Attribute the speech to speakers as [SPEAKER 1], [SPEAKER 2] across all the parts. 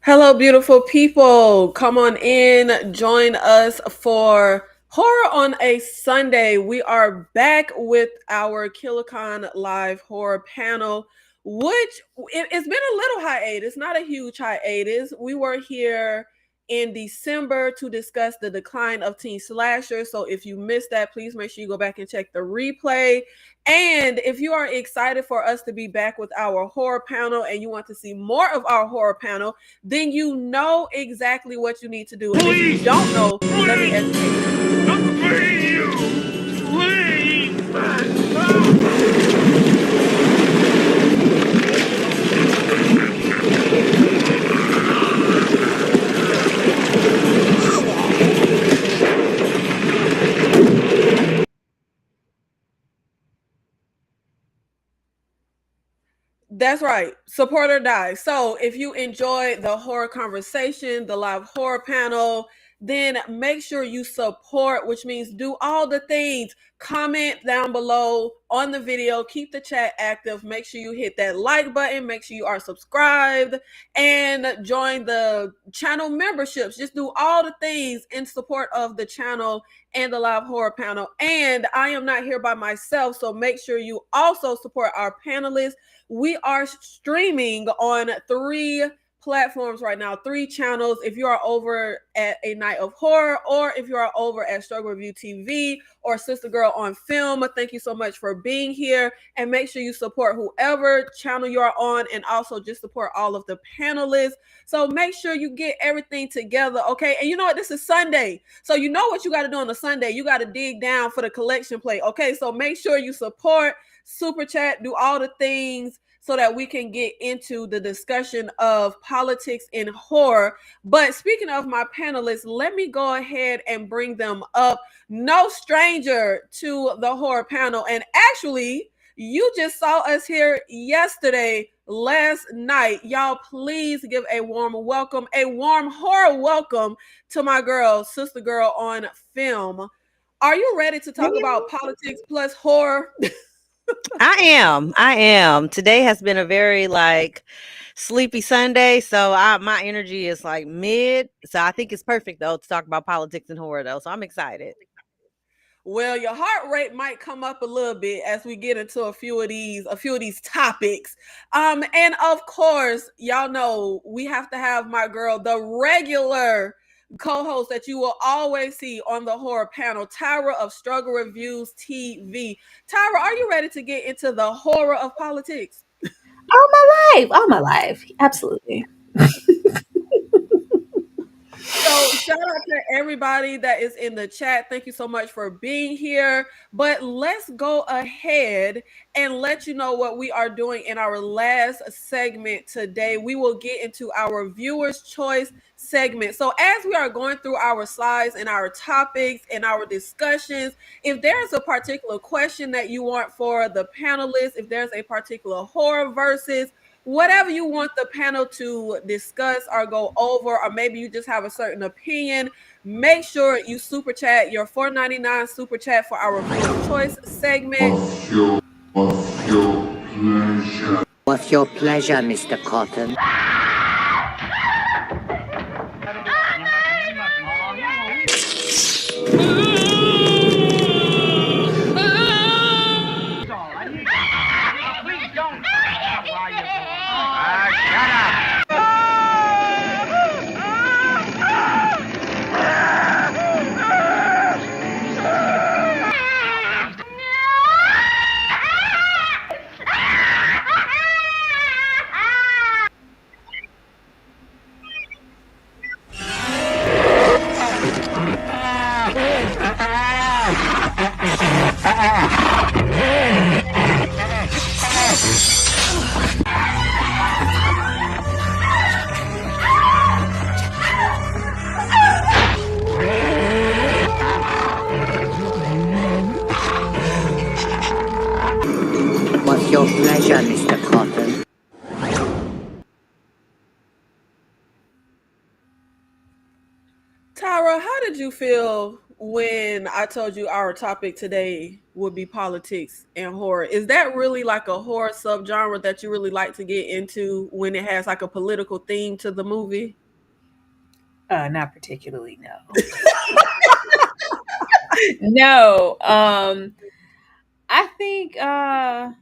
[SPEAKER 1] Hello, beautiful people. Come on in. Join us for Horror on a Sunday. We are back with our KillerCon live horror panel, which it's been a little hiatus, not a huge hiatus. We were here in December to discuss the decline of teen slasher. So if you missed that, please make sure you go back and check the replay. And if you are excited for us to be back with our horror panel and you want to see more of our horror panel, then you know exactly what you need to do. And if you don't know, let me educate That's right. Support or die. So if you enjoy the horror conversation, the live horror panel, then make sure you support, which means do all the things. Comment down below on the video. Keep the chat active. Make sure you hit that like button. Make sure you are subscribed and join the channel memberships. Just do all the things in support of the channel and the live horror panel. And I am not here by myself, so make sure you also support our panelists. We are streaming on 3 platforms right now, 3 channels. If you are over at A Night of Horror, or if you are over at Struggle Review TV or Sister Girl on Film, thank you so much for being here. And make sure you support whoever channel you are on, and also just support all of the panelists. So make sure you get everything together, okay? And you know what? This is Sunday. So you know what you got to do on a Sunday. You got to dig down for the collection plate, okay? So make sure you support, super chat, do all the things so that we can get into the discussion of politics in horror. But speaking of my panelists, let me go ahead and bring them up. No stranger to the horror panel. And actually, you just saw us here yesterday, last night. Y'all, please give a warm welcome, a warm horror welcome to my girl, Sister Girl on Film. Are you ready to talk about politics plus horror?
[SPEAKER 2] I am. Today has been a very sleepy Sunday, so my energy is like mid. So I think it's perfect though to talk about politics and horror though. So I'm excited.
[SPEAKER 1] Well, your heart rate might come up a little bit as we get into a few of these topics. And of course, y'all know we have to have my girl, the regular co-host that you will always see on the horror panel, Tyra of Struggle Reviews TV. Tyra, are you ready to get into the horror of politics?
[SPEAKER 3] All my life. Absolutely.
[SPEAKER 1] So shout out to everybody that is in the chat. Thank you so much for being here. But let's go ahead and let you know what we are doing in our last segment today. We will get into our viewers' choice segment. So as we are going through our slides and our topics and our discussions, if there's a particular question that you want for the panelists, if there's a particular horror versus, whatever you want the panel to discuss or go over, or maybe you just have a certain opinion, make sure you super chat your $4.99 super chat for our viewer choice segment.
[SPEAKER 4] What's your pleasure, Mr. Cotton?
[SPEAKER 1] did you feel when I told you our topic today would be politics and horror? Is that really like a horror subgenre that you really like to get into when it has like a political theme to the movie?
[SPEAKER 3] Not particularly, no. No. I think for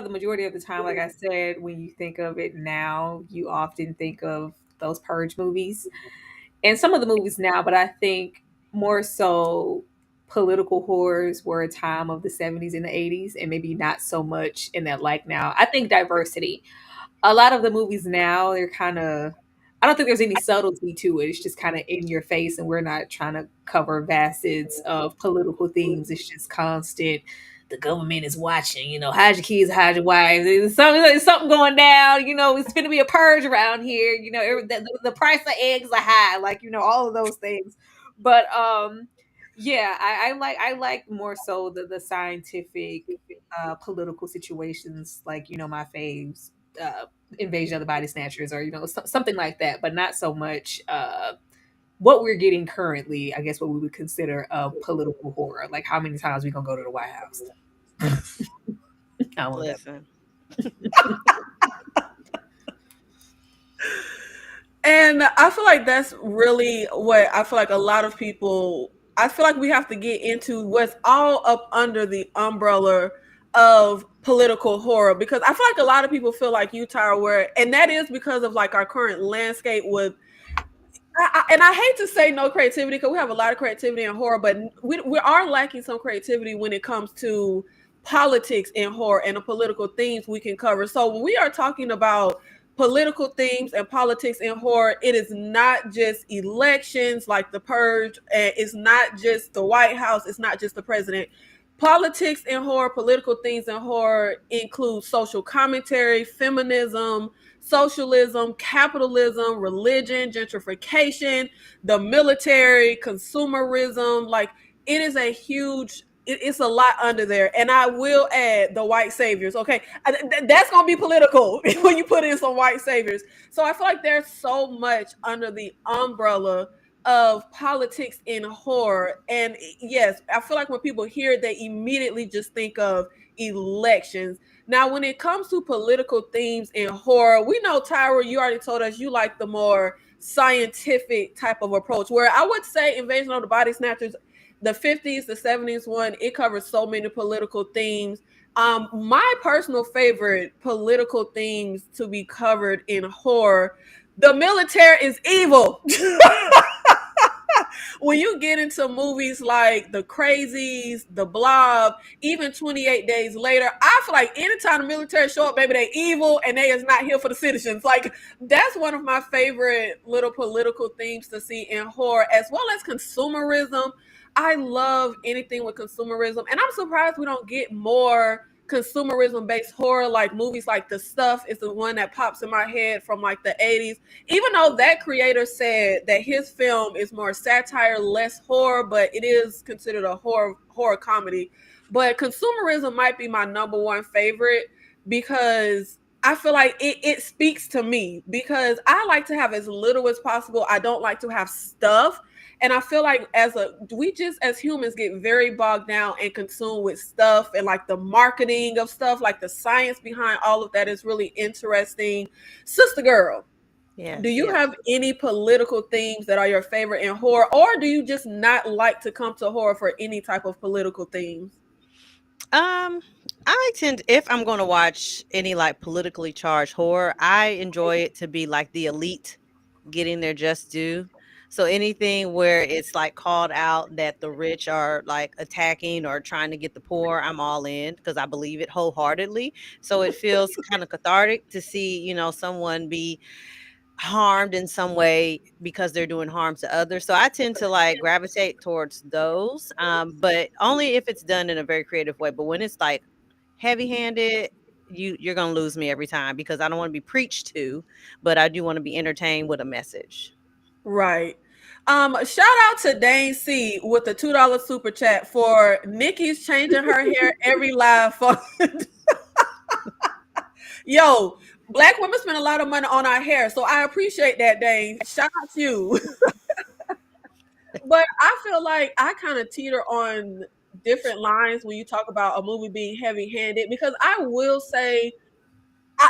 [SPEAKER 3] the majority of the time, like I said, when you think of it now, you often think of those Purge movies and some of the movies now, but I think more so political horrors were a time of the 70s and the 80s, and maybe not so much in that like now. I think diversity. A lot of the movies now, they're kind of, I don't think there's any subtlety to it. It's just kind of in your face, and we're not trying to cover facets of political themes. It's just constant. The government is watching, hide your kids, hide your wives. There's something going down, it's going to be a purge around here. The price of eggs are high, like, all of those things. But yeah, I like more so the scientific political situations, like, my faves, Invasion of the Body Snatchers, or something like that, but not so much what we're getting currently. I guess what we would consider a political horror, like how many times we gonna go to the White House. I want that.
[SPEAKER 2] Listen.
[SPEAKER 1] And I feel like that's really what I feel like a lot of people, I feel like we have to get into what's all up under the umbrella of political horror, because I feel like a lot of people feel like you, Tyra, where, and that is because of like our current landscape with, and I hate to say no creativity because we have a lot of creativity in horror, but we are lacking some creativity when it comes to politics in horror and the political themes we can cover. So when we are talking about political themes and politics in horror, it is not just elections like the Purge, and it's not just the White House, it's not just the president. Politics in horror, political themes in horror include social commentary, feminism, socialism, capitalism, religion, gentrification, the military, consumerism. Like, it is a huge, it's a lot under there. And I will add the white saviors. Okay. That's going to be political when you put in some white saviors. So I feel like there's so much under the umbrella of politics in horror. And yes, I feel like when people hear it, they immediately just think of elections. Now, when it comes to political themes in horror, we know, Tyra, you already told us you like the more scientific type of approach, where I would say Invasion of the Body Snatchers, the 50s, the 70s one, it covers so many political themes. My personal favorite political themes to be covered in horror, the military is evil. When you get into movies like The Crazies, The Blob, even 28 Days Later, I feel like anytime the military show up, baby, they evil and they is not here for the citizens. Like, that's one of my favorite little political themes to see in horror, as well as consumerism. I love anything with consumerism, and I'm surprised we don't get more consumerism based horror. Like movies like The Stuff is the one that pops in my head from like the 80s, even though that creator said that his film is more satire, less horror, but it is considered a horror comedy. But consumerism might be my number one favorite, because I feel like it speaks to me, because I like to have as little as possible. I don't like to have stuff. And I feel like we just as humans get very bogged down and consumed with stuff, and like the marketing of stuff, like the science behind all of that is really interesting. Sister Girl,
[SPEAKER 2] Yes,
[SPEAKER 1] do you
[SPEAKER 2] yes.
[SPEAKER 1] have any political themes that are your favorite in horror, or do you just not like to come to horror for any type of political themes?
[SPEAKER 2] I tend, if I'm going to watch any like politically charged horror, I enjoy it to be like the elite getting their just due. So anything where it's like called out that the rich are like attacking or trying to get the poor, I'm all in because I believe it wholeheartedly. So it feels kind of cathartic to see, someone be harmed in some way because they're doing harm to others. So I tend to like gravitate towards those, but only if it's done in a very creative way. But when it's like heavy-handed, you're gonna lose me every time because I don't want to be preached to, but I do want to be entertained with a message.
[SPEAKER 1] Right. Shout out to Dane C with the $2 super chat for Nikki's changing her hair every live for Yo, black women spend a lot of money on our hair, so I appreciate that, Dane. Shout out to you. but I feel like I kind of teeter on different lines when you talk about a movie being heavy-handed, because I will say,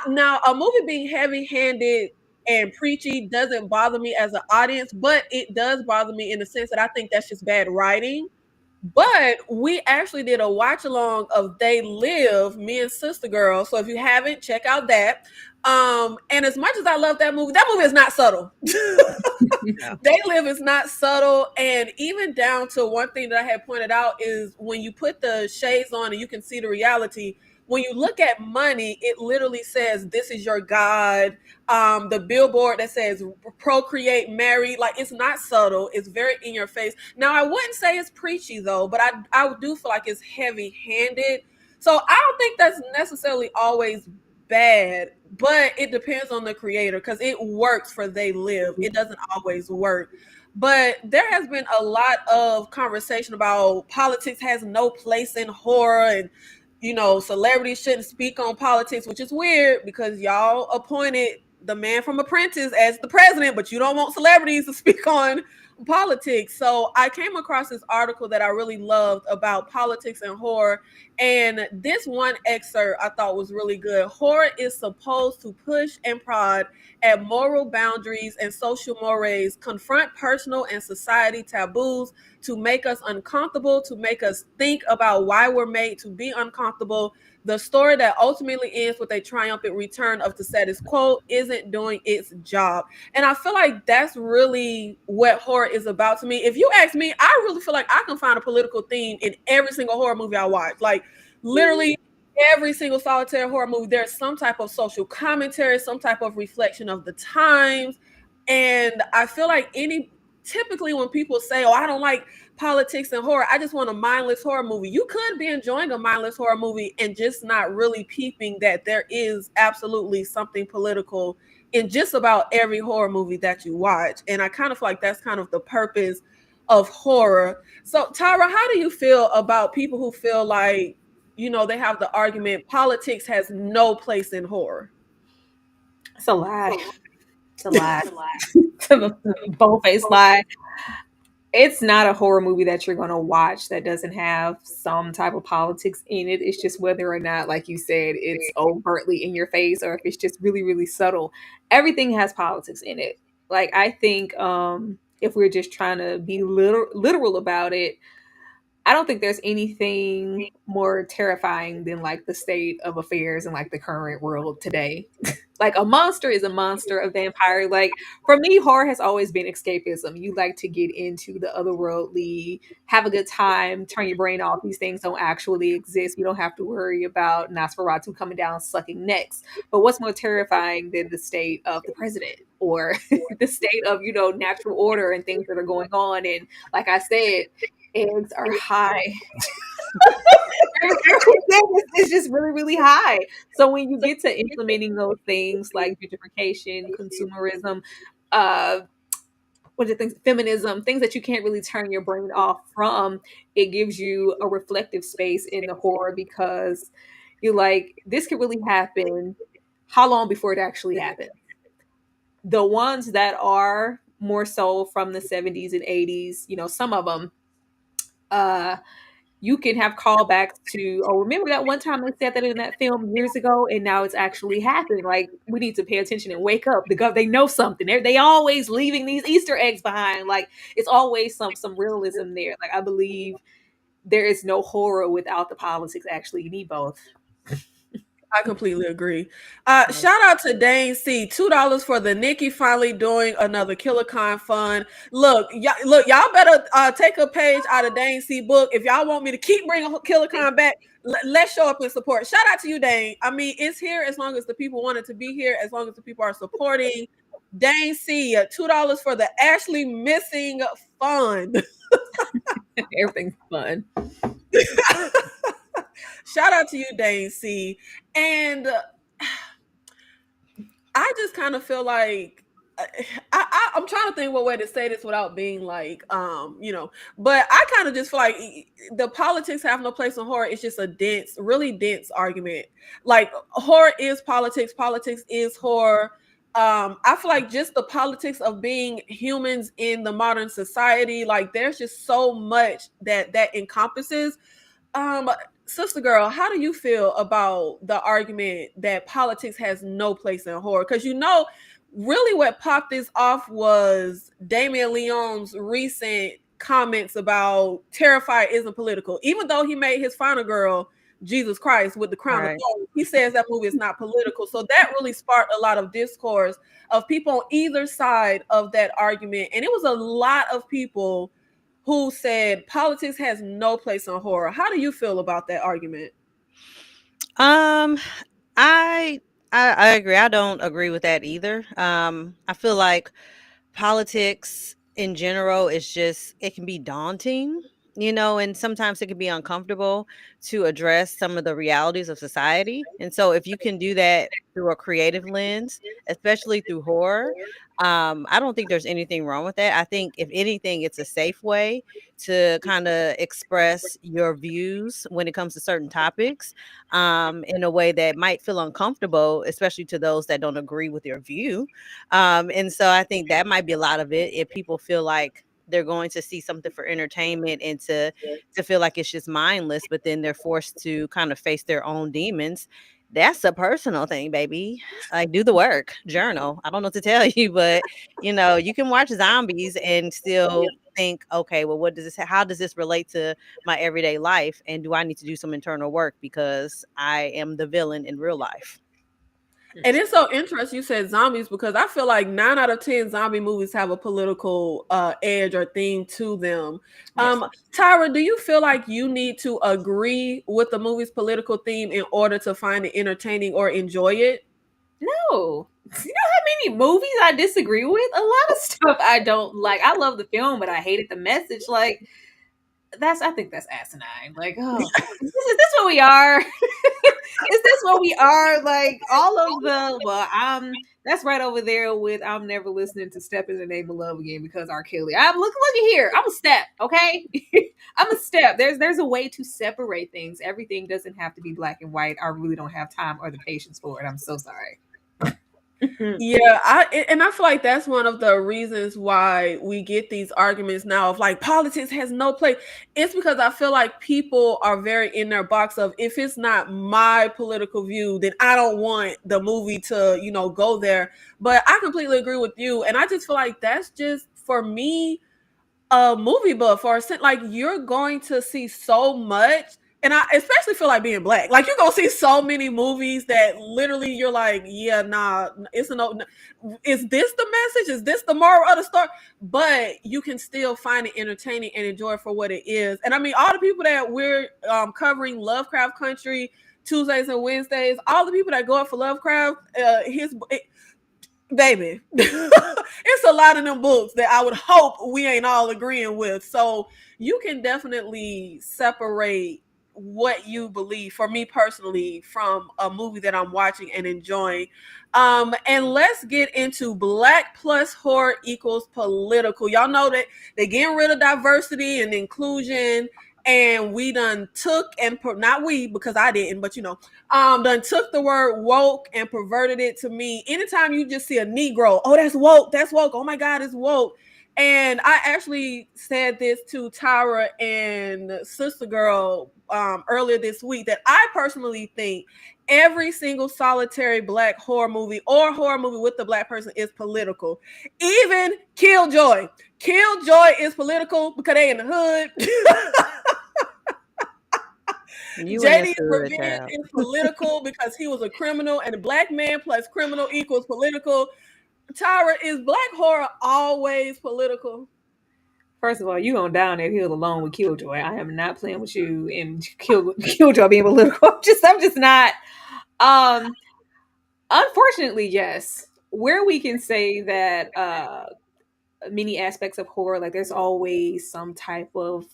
[SPEAKER 1] now a movie being heavy-handed and preachy doesn't bother me as an audience, but it does bother me in the sense that I think that's just bad writing. But we actually did a watch along of They Live, me and Sister Girl. So if you haven't, check out that. And as much as I love that movie is not subtle.
[SPEAKER 2] Yeah.
[SPEAKER 1] They Live is not subtle. And even down to one thing that I had pointed out is when you put the shades on and you can see the reality, when you look at money, it literally says, "This is your God." The billboard that says "procreate, marry," like, it's not subtle. It's very in your face. Now, I wouldn't say it's preachy though, but I do feel like it's heavy handed. So I don't think that's necessarily always bad, but it depends on the creator because it works for They Live. It doesn't always work. But there has been a lot of conversation about politics has no place in horror, and celebrities shouldn't speak on politics, which is weird because y'all appointed the man from Apprentice as the president, but you don't want celebrities to speak on politics. So I came across this article that I really loved about politics and horror. And this one excerpt I thought was really good. Horror is supposed to push and prod at moral boundaries and social mores, confront personal and society taboos, to make us uncomfortable, to make us think about why we're made to be uncomfortable. The story that ultimately ends with a triumphant return of the status quo isn't doing its job. And I feel like that's really what horror is about to me. If you ask me, I really feel like I can find a political theme in every single horror movie I watch. Like, literally every single solitary horror movie, there's some type of social commentary, some type of reflection of the times. And I feel like typically when people say, "Oh, I don't like politics and horror, I just want a mindless horror movie," you could be enjoying a mindless horror movie and just not really peeping that there is absolutely something political in just about every horror movie that you watch. And I kind of feel like that's kind of the purpose of horror. So, Tyra, how do you feel about people who feel like, they have the argument politics has no place in horror?
[SPEAKER 3] It's a lie. It's a lie. It's a bold-faced lie. It's not a horror movie that you're going to watch that doesn't have some type of politics in it. It's just whether or not, like you said, it's overtly in your face or if it's just really, really subtle. Everything has politics in it. Like, I think if we're just trying to be literal about it, I don't think there's anything more terrifying than like the state of affairs in like the current world today. Like, a monster is a monster, a vampire. Like, for me, horror has always been escapism. You like to get into the otherworldly, have a good time, turn your brain off. These things don't actually exist. You don't have to worry about Nosferatu coming down sucking necks. But what's more terrifying than the state of the president or the state of, natural order and things that are going on? And like I said, eggs are high. It's just really, really high. So when you get to implementing those things like gentrification, consumerism, uh, what are things, feminism, things that you can't really turn your brain off from, it gives you a reflective space in the horror because you're like, this could really happen. How long before it actually happens? The ones that are more so from the 70s and 80s, some of them, you can have callbacks to, oh, remember that one time they said that in that film years ago, and now it's actually happening. Like, we need to pay attention and wake up. They know something. They always leaving these Easter eggs behind. Like, it's always some realism there. Like, I believe there is no horror without the politics. Actually, you need both.
[SPEAKER 1] I completely agree. Shout out to Dane C. $2 for the Nikki finally doing another KillerCon fun. Look, y'all better take a page out of Dane C. book if y'all want me to keep bringing KillerCon back. Let's show up and support. Shout out to you, Dane. I mean, it's here as long as the people want it to be here, as long as the people are supporting. Dane C. $2 for the Ashley missing fun.
[SPEAKER 3] Everything's fun.
[SPEAKER 1] Shout out to you, Dane C. And I just kind of feel like I'm trying to think what way to say this without being like, but I kind of just feel like the politics have no place in horror. It's just a really dense argument. Like, horror is politics. Politics is horror. I feel like just the politics of being humans in the modern society, like there's just so much that encompasses. um Sister girl, how do you feel about the argument that politics has no place in horror? Because really what popped this off was Damien Leone's recent comments about Terrifier isn't political. Even though he made his final girl Jesus Christ with the crown of
[SPEAKER 2] Right.
[SPEAKER 1] thorns, he says that movie is not political. So that really sparked a lot of discourse of people on either side of that argument. And it was a lot of people who said politics has no place in horror. How do you feel about that argument?
[SPEAKER 2] Um, I I agree. I don't agree with that either. I feel like politics in general is just it can be daunting, and sometimes it can be uncomfortable to address some of the realities of society. And so if you can do that through a creative lens, especially through horror, I don't think there's anything wrong with that. I think if anything, it's a safe way to kind of express your views when it comes to certain topics, in a way that might feel uncomfortable, especially to those that don't agree with your view. And so I think that might be a lot of it. If people feel like they're going to see something for entertainment and to feel like it's just mindless, but then they're forced to kind of face their own demons. That's a personal thing, baby. Like, do the work, journal. I don't know what to tell you, but you can watch zombies and still think, okay, well, how does this relate to my everyday life? And do I need to do some internal work because I am the villain in real life?
[SPEAKER 1] And it's so interesting you said zombies because I feel like 9 out of 10 zombie movies have a political edge or theme to them.
[SPEAKER 3] Yes.
[SPEAKER 1] Tyra, do you feel like you need to agree with the movie's political theme in order to find it entertaining or enjoy it?
[SPEAKER 3] No. You know how many movies I disagree with? A lot of stuff I don't like. I love the film, but I hated the message. Like, I think that's asinine. Like, oh, is this what we are? Is this what we are? Like all of that's right over there with I'm never listening to Step in the Name of Love again because R. Kelly. I'm looky here. I'm a step, okay? I'm a step. There's a way to separate things. Everything doesn't have to be black and white. I really don't have time or the patience for it. I'm so sorry.
[SPEAKER 1] Yeah, and I feel like that's one of the reasons why we get these arguments now of like politics has no place. It's because I feel like people are very in their box of if it's not my political view, then I don't want the movie to, go there. But I completely agree with you, and I just feel like that's just for me a movie buff or like you're going to see so much. And I especially feel like being black, like you're gonna see so many movies that literally you're like, yeah, nah, it's a no. Is this the message? Is this the moral of the story? But you can still find it entertaining and enjoy it for what it is. And I mean, all the people that we're covering Lovecraft Country Tuesdays and Wednesdays, all the people that go up for Lovecraft, baby, it's a lot of them books that I would hope we ain't all agreeing with. So you can definitely separate what you believe, for me personally, from a movie that I'm watching and enjoying. And let's get into black plus horror equals political. Y'all know that they're getting rid of diversity and inclusion. And we done took and not we, because I didn't, but done took the word woke and perverted it to me. Anytime you just see a Negro, oh, that's woke, that's woke. Oh my God, it's woke. And I actually said this to Tyra and Sister Girl earlier this week that I personally think every single solitary black horror movie or horror movie with the black person is political. Even Killjoy. Killjoy is political because they in the hood.
[SPEAKER 2] You in this
[SPEAKER 1] JD's
[SPEAKER 2] hood,
[SPEAKER 1] revenge
[SPEAKER 2] child.
[SPEAKER 1] is political because he was a criminal, and a black man plus criminal equals political. Tyra, is black horror always political?
[SPEAKER 3] First of all, you going down that hill alone with Killjoy. I am not playing with you and Killjoy being political. I'm just not. Um, Unfortunately, yes. Where we can say that many aspects of horror, like there's always some type of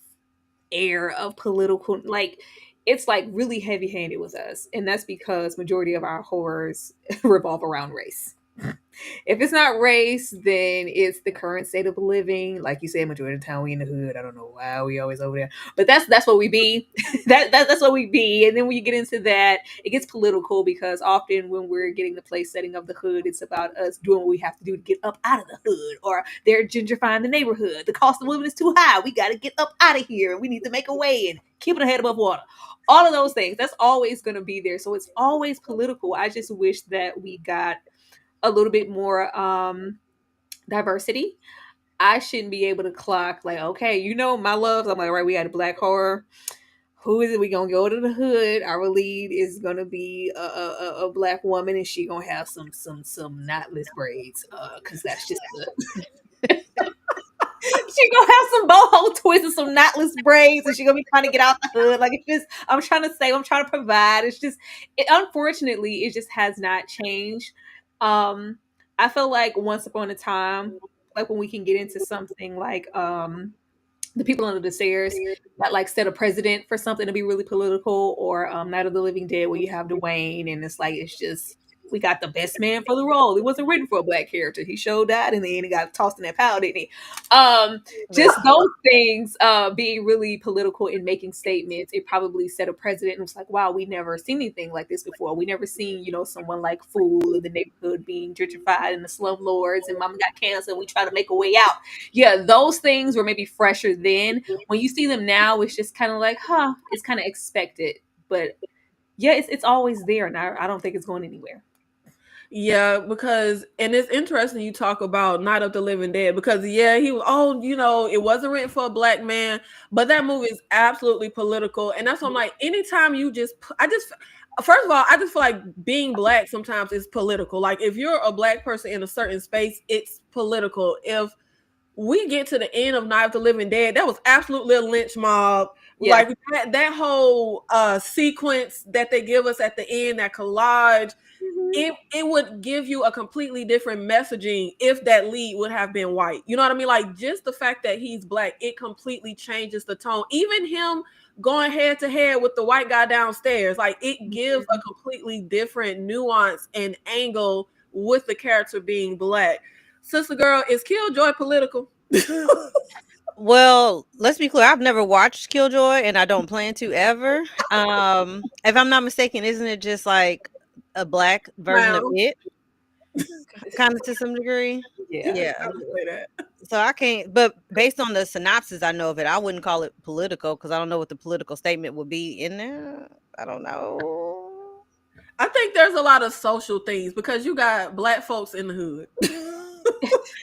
[SPEAKER 3] air of political, like it's like really heavy handed with us, and that's because majority of our horrors revolve around race. If it's not race, then it's the current state of living. Like you said, majority of the time we in the hood. I don't know why we always over there, but that's what we be. That's what we be. And then when you get into that, it gets political because often when we're getting the place setting of the hood, it's about us doing what we have to do to get up out of the hood, or they're gentrifying the neighborhood. The cost of living is too high. We got to get up out of here. We need to make a way and keep it head above water. All of those things. That's always going to be there. So it's always political. I just wish that we got a little bit more diversity. I shouldn't be able to clock like, okay, my loves. I'm like, right, we got a black horror. Who is it? We gonna go to the hood. Our lead is gonna be a black woman, and she gonna have some knotless braids, because that's just she gonna have some boho twists and some knotless braids, and she gonna be trying to get out the hood. Like, it's just, I'm trying to provide. It's just, unfortunately, it just has not changed. I feel like once upon a time, like when we can get into something like the people under the stairs that like set a precedent for something to be really political, or Night of the Living Dead, where you have Dwayne, and it's like, it's just, we got the best man for the role. It wasn't written for a black character. He showed that in the end. He got tossed in that pile, didn't he? Just
[SPEAKER 2] Listen,
[SPEAKER 3] those things being really political and making statements, it probably set a precedent. And it was like, wow, we never seen anything like this before. We never seen, someone like Fool in the neighborhood being gentrified, and the slumlords, and mama got cancer, and we try to make a way out. Yeah, those things were maybe fresher then. When you see them now, it's just kind of like, huh, it's kind of expected. But yeah, it's always there, and I don't think it's going anywhere.
[SPEAKER 1] Yeah, because and it's interesting you talk about Night of the Living Dead, because yeah, he was, oh, it wasn't written for a black man, but that movie is absolutely political, and that's what I'm like. Anytime you first of all, I just feel like being black sometimes is political. Like if you're a black person in a certain space, it's political. If we get to the end of Night of the Living Dead, that was absolutely a lynch mob.
[SPEAKER 3] Yeah.
[SPEAKER 1] Like that whole sequence that they give us at the end, that collage, it would give you a completely different messaging if that lead would have been white. You know what I mean? Like just the fact that he's black, it completely changes the tone. Even him going head to head with the white guy downstairs, like it gives a completely different nuance and angle with the character being black. Sister Girl, is Killjoy political?
[SPEAKER 2] well, let's be clear. I've never watched Killjoy, and I don't plan to ever. If I'm not mistaken, isn't it just like a black version of
[SPEAKER 1] Wow.
[SPEAKER 2] it, kind of to some degree?
[SPEAKER 3] Yeah.
[SPEAKER 1] I
[SPEAKER 2] Yeah.
[SPEAKER 1] would say that.
[SPEAKER 2] So I can't. But based on the synopsis I know of it, I wouldn't call it political because I don't know what the political statement would be in there. I don't know.
[SPEAKER 1] I think there's a lot of social things because you got black folks in the hood.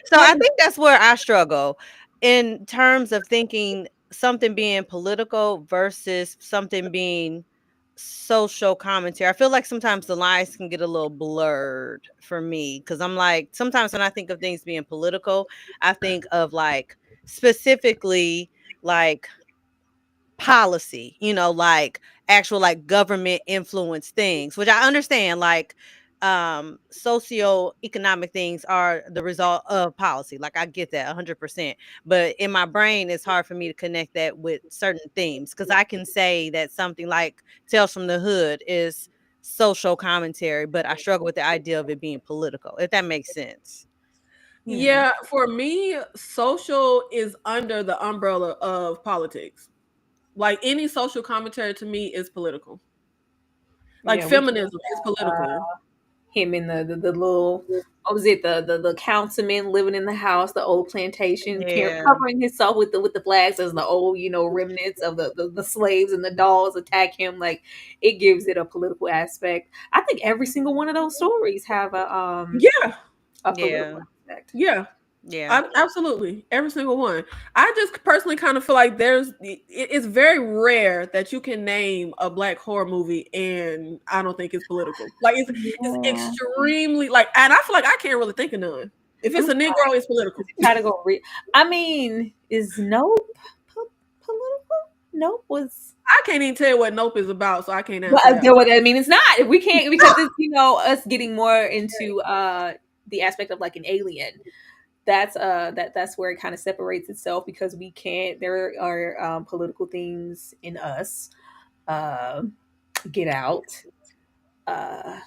[SPEAKER 2] So I think that's where I struggle in terms of thinking something being political versus something being social commentary. I feel like sometimes the lines can get a little blurred for me because I'm like, sometimes when I think of things being political, I think of like specifically like policy, like actual like government influence things, which I understand like socio-economic things are the result of policy. Like I get that 100%. But in my brain it's hard for me to connect that with certain themes because I can say that something like Tales from the Hood is social commentary, but I struggle with the idea of it being political, if that makes sense.
[SPEAKER 1] Yeah, for me, social is under the umbrella of politics. Like any social commentary to me is political. Like
[SPEAKER 3] Yeah, we
[SPEAKER 1] feminism is political.
[SPEAKER 3] him in the little, what was it, the councilman living in the house, the old plantation,
[SPEAKER 2] Yeah.
[SPEAKER 3] covering himself with the flags as the old, remnants of the slaves, and the dolls attack him. Like, it gives it a political aspect. I think every single one of those stories have
[SPEAKER 1] Yeah,
[SPEAKER 3] a
[SPEAKER 2] Yeah.
[SPEAKER 3] political aspect.
[SPEAKER 1] yeah.
[SPEAKER 2] Yeah.
[SPEAKER 1] Absolutely, every single one. I just personally kind of feel like it's very rare that you can name a black horror movie and I don't think it's political. Like it's
[SPEAKER 3] Yeah.
[SPEAKER 1] extremely like, and I feel like I can't really think of none. If it's a Negro, it's political.
[SPEAKER 3] Try to go read. I mean, is Nope political? Nope was.
[SPEAKER 1] I can't even tell you what Nope is about, so I can't
[SPEAKER 3] Well,
[SPEAKER 1] answer that.
[SPEAKER 3] what I mean, it's not. We can't, because it's us getting more into the aspect of like an alien. That's where it kind of separates itself, because we can't. There are political things in us. Uh, Get Out. Uh,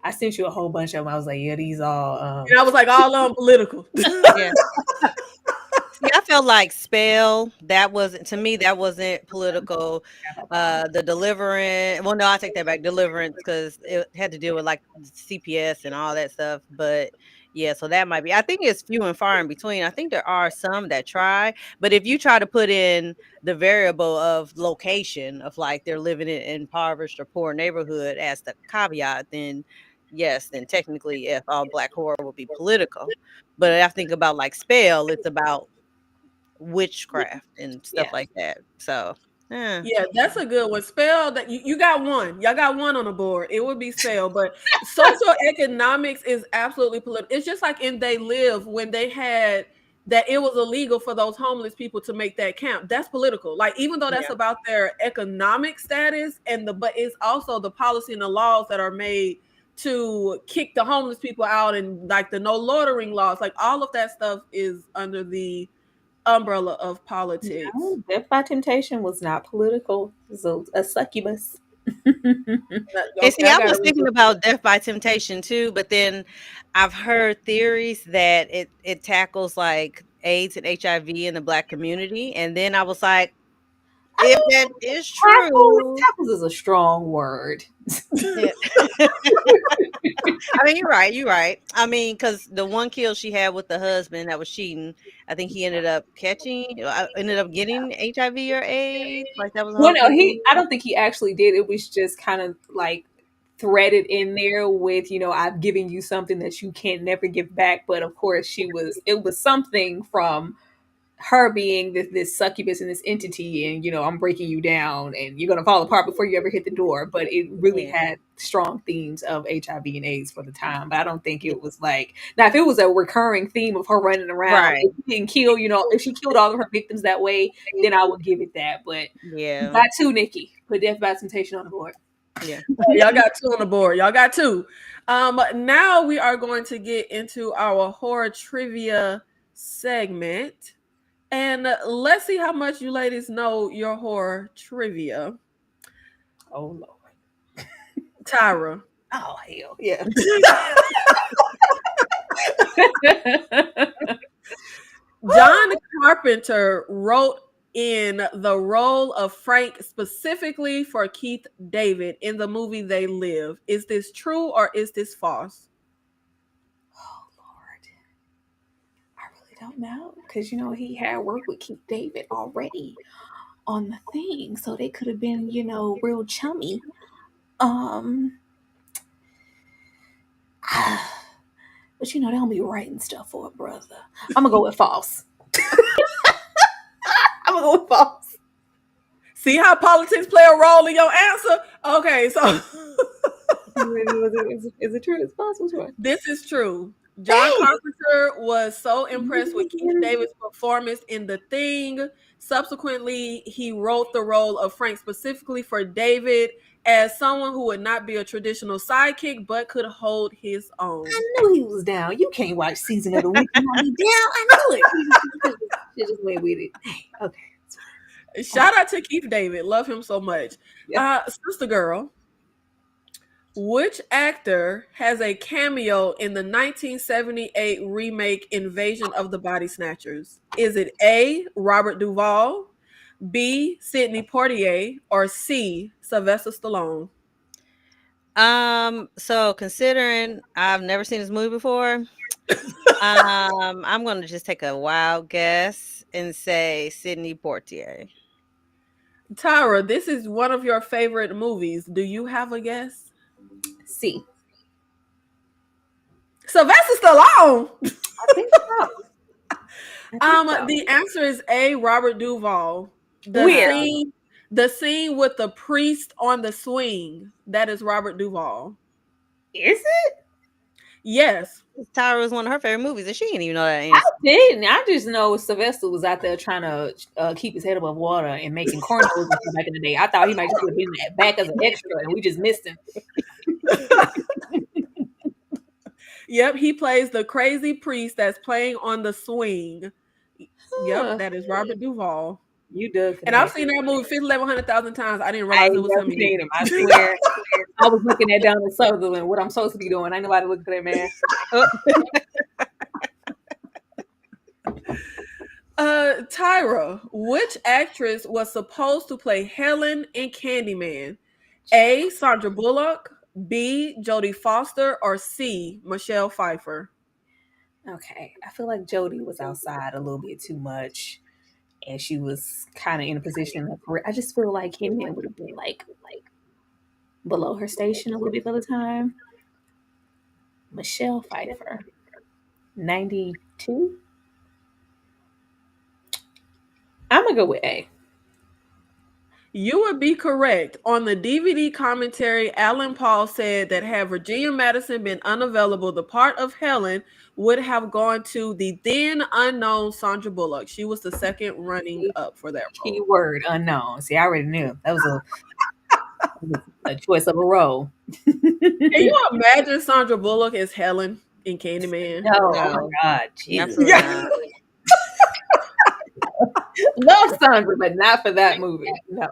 [SPEAKER 3] I sent you a whole bunch of them. I was like, yeah, these all.
[SPEAKER 1] And I was like, all political.
[SPEAKER 2] Yeah. See, I felt like Spell, that wasn't to me, that wasn't political. The Deliverance, well, no, I take that back. Deliverance, because it had to deal with like CPS and all that stuff. But yeah, so that might be. I think it's few and far in between. I think there are some that try, but if you try to put in the variable of location, of like they're living in impoverished or poor neighborhood as the caveat, then yes, then technically, if all black horror would be political. But I think about like Spell, it's about witchcraft and stuff
[SPEAKER 3] Yeah.
[SPEAKER 2] like that. So, yeah.
[SPEAKER 1] Yeah, that's a good one. Spell that you got one. Y'all got one on the board. It would be spell, but social economics is absolutely political. It's just like in They Live when they had that it was illegal for those homeless people to make that camp. That's political. Like even though that's
[SPEAKER 3] Yeah.
[SPEAKER 1] about their economic status but it's also the policy and the laws that are made to kick the homeless people out and like the no loitering laws. Like all of that stuff is under the umbrella of politics.
[SPEAKER 3] No, Death by Temptation was not political. It was a succubus.
[SPEAKER 2] And see,
[SPEAKER 1] Okay, I
[SPEAKER 2] I
[SPEAKER 1] gotta
[SPEAKER 2] was
[SPEAKER 1] read
[SPEAKER 2] thinking
[SPEAKER 1] this.
[SPEAKER 2] about Death by Temptation too, but then I've heard theories that it tackles like AIDS and HIV in the black community, and then I was like,
[SPEAKER 3] I
[SPEAKER 2] if that
[SPEAKER 3] mean,
[SPEAKER 2] is true,
[SPEAKER 3] tackles is a strong word.
[SPEAKER 2] yeah. I mean, you're right. You're right. I mean, because the one kill she had with the husband that was cheating, I think he ended up getting HIV or AIDS. Like that was the
[SPEAKER 3] Well,
[SPEAKER 2] whole
[SPEAKER 3] no,
[SPEAKER 2] thing.
[SPEAKER 3] I don't think he actually did. It was just kind of like threaded in there with, I've given you something that you can't never give back. But of course, it was something from her being this succubus and this entity, and I'm breaking you down, and you're gonna fall apart before you ever hit the door. But it really
[SPEAKER 2] Yeah.
[SPEAKER 3] had strong themes of HIV and AIDS for the time. But I don't think it was like now if it was a recurring theme of her running around,
[SPEAKER 2] Right.
[SPEAKER 3] if she didn't kill, if she killed all of her victims that way, then I would give it that. But you
[SPEAKER 2] Yeah.
[SPEAKER 3] got two, Nikki. Put Death by Temptation on the board.
[SPEAKER 2] Yeah.
[SPEAKER 1] Y'all got two on the board. Y'all got two. Now we are going to get into our horror trivia segment. And let's see how much you ladies know your horror trivia.
[SPEAKER 3] Oh Lord.
[SPEAKER 1] Tyra.
[SPEAKER 3] Oh hell yeah.
[SPEAKER 1] John Carpenter wrote in the role of Frank specifically for Keith David in the movie They Live. Is this true or is this false?
[SPEAKER 3] Oh Lord. I really don't know. Because he had worked with Keith David already on the thing. So they could have been, real chummy. But they don't be writing stuff for a brother. I'm gonna go with false. I'm gonna go with false.
[SPEAKER 1] See how politics play a role in your answer? Okay, so
[SPEAKER 3] Is it true? It's false. Which one?
[SPEAKER 1] this is true. John
[SPEAKER 3] Dang.
[SPEAKER 1] Carpenter was so impressed with Keith David's performance in The Thing. Subsequently, he wrote the role of Frank specifically for David as someone who would not be a traditional sidekick but could hold his own.
[SPEAKER 3] I knew he was down. You can't watch Season of the Witch and not be down. I knew it. She just went with it. Okay.
[SPEAKER 1] Shout out to Keith David. Love him so much.
[SPEAKER 3] Yeah.
[SPEAKER 1] Sister Girl, which actor has a cameo in the 1978 remake Invasion of the Body Snatchers? Is it A, Robert Duvall, B, Sidney Poitier, or C, Sylvester Stallone?
[SPEAKER 2] So considering I've never seen this movie before, I'm gonna just take a wild guess and say Sidney Poitier.
[SPEAKER 1] Tyra, this is one of your favorite movies. Do you have a guess?
[SPEAKER 3] C.
[SPEAKER 1] Sylvester Stallone.
[SPEAKER 3] I think so.
[SPEAKER 1] The answer is A, Robert Duvall.
[SPEAKER 3] Where?
[SPEAKER 1] The scene with the priest on the swing, that is Robert Duvall.
[SPEAKER 3] Is it?
[SPEAKER 1] Yes.
[SPEAKER 2] Tyra was one of her favorite movies, and she didn't even know that
[SPEAKER 3] I
[SPEAKER 2] answer.
[SPEAKER 3] didn't. I just know Sylvester was out there trying to keep his head above water and making cornrows and stuff back in the day. I thought he might just have been back as an extra, and we just missed him.
[SPEAKER 1] Yep, he plays the crazy priest that's playing on the swing. Yep, that is Robert Duvall.
[SPEAKER 3] You dug.
[SPEAKER 1] And I've seen that movie 1,100,000 times. I didn't
[SPEAKER 3] I
[SPEAKER 1] realize
[SPEAKER 3] ain't
[SPEAKER 1] it was
[SPEAKER 3] never
[SPEAKER 1] him.
[SPEAKER 3] seen him. I swear. I was looking at Donald Sutherland, what I'm supposed to be doing. Ain't nobody looking for that man.
[SPEAKER 2] Oh,
[SPEAKER 1] Tyra, which actress was supposed to play Helen in Candyman? A. Sandra Bullock, B. Jodie Foster, or C. Michelle Pfeiffer?
[SPEAKER 3] Okay, I feel like Jodie was outside a little bit too much, and she was kind of in a position in her career. I just feel like Candyman would have been like below her station a little bit for the time. Michelle Pfeiffer, 92. I'm gonna go with A.
[SPEAKER 1] You would be correct. On the DVD commentary, Alan Paul said that had Virginia Madison been unavailable, the part of Helen would have gone to the then unknown Sandra Bullock. She was the second running up for that role.
[SPEAKER 3] Keyword unknown. See, I already knew that was a choice of a role.
[SPEAKER 1] Can you imagine Sandra Bullock as Helen in Candyman?
[SPEAKER 3] No, oh my
[SPEAKER 2] no,
[SPEAKER 3] God, Jesus.
[SPEAKER 2] absolutely
[SPEAKER 1] Yeah.
[SPEAKER 2] not.
[SPEAKER 3] Love Sandra, but not for that movie. No.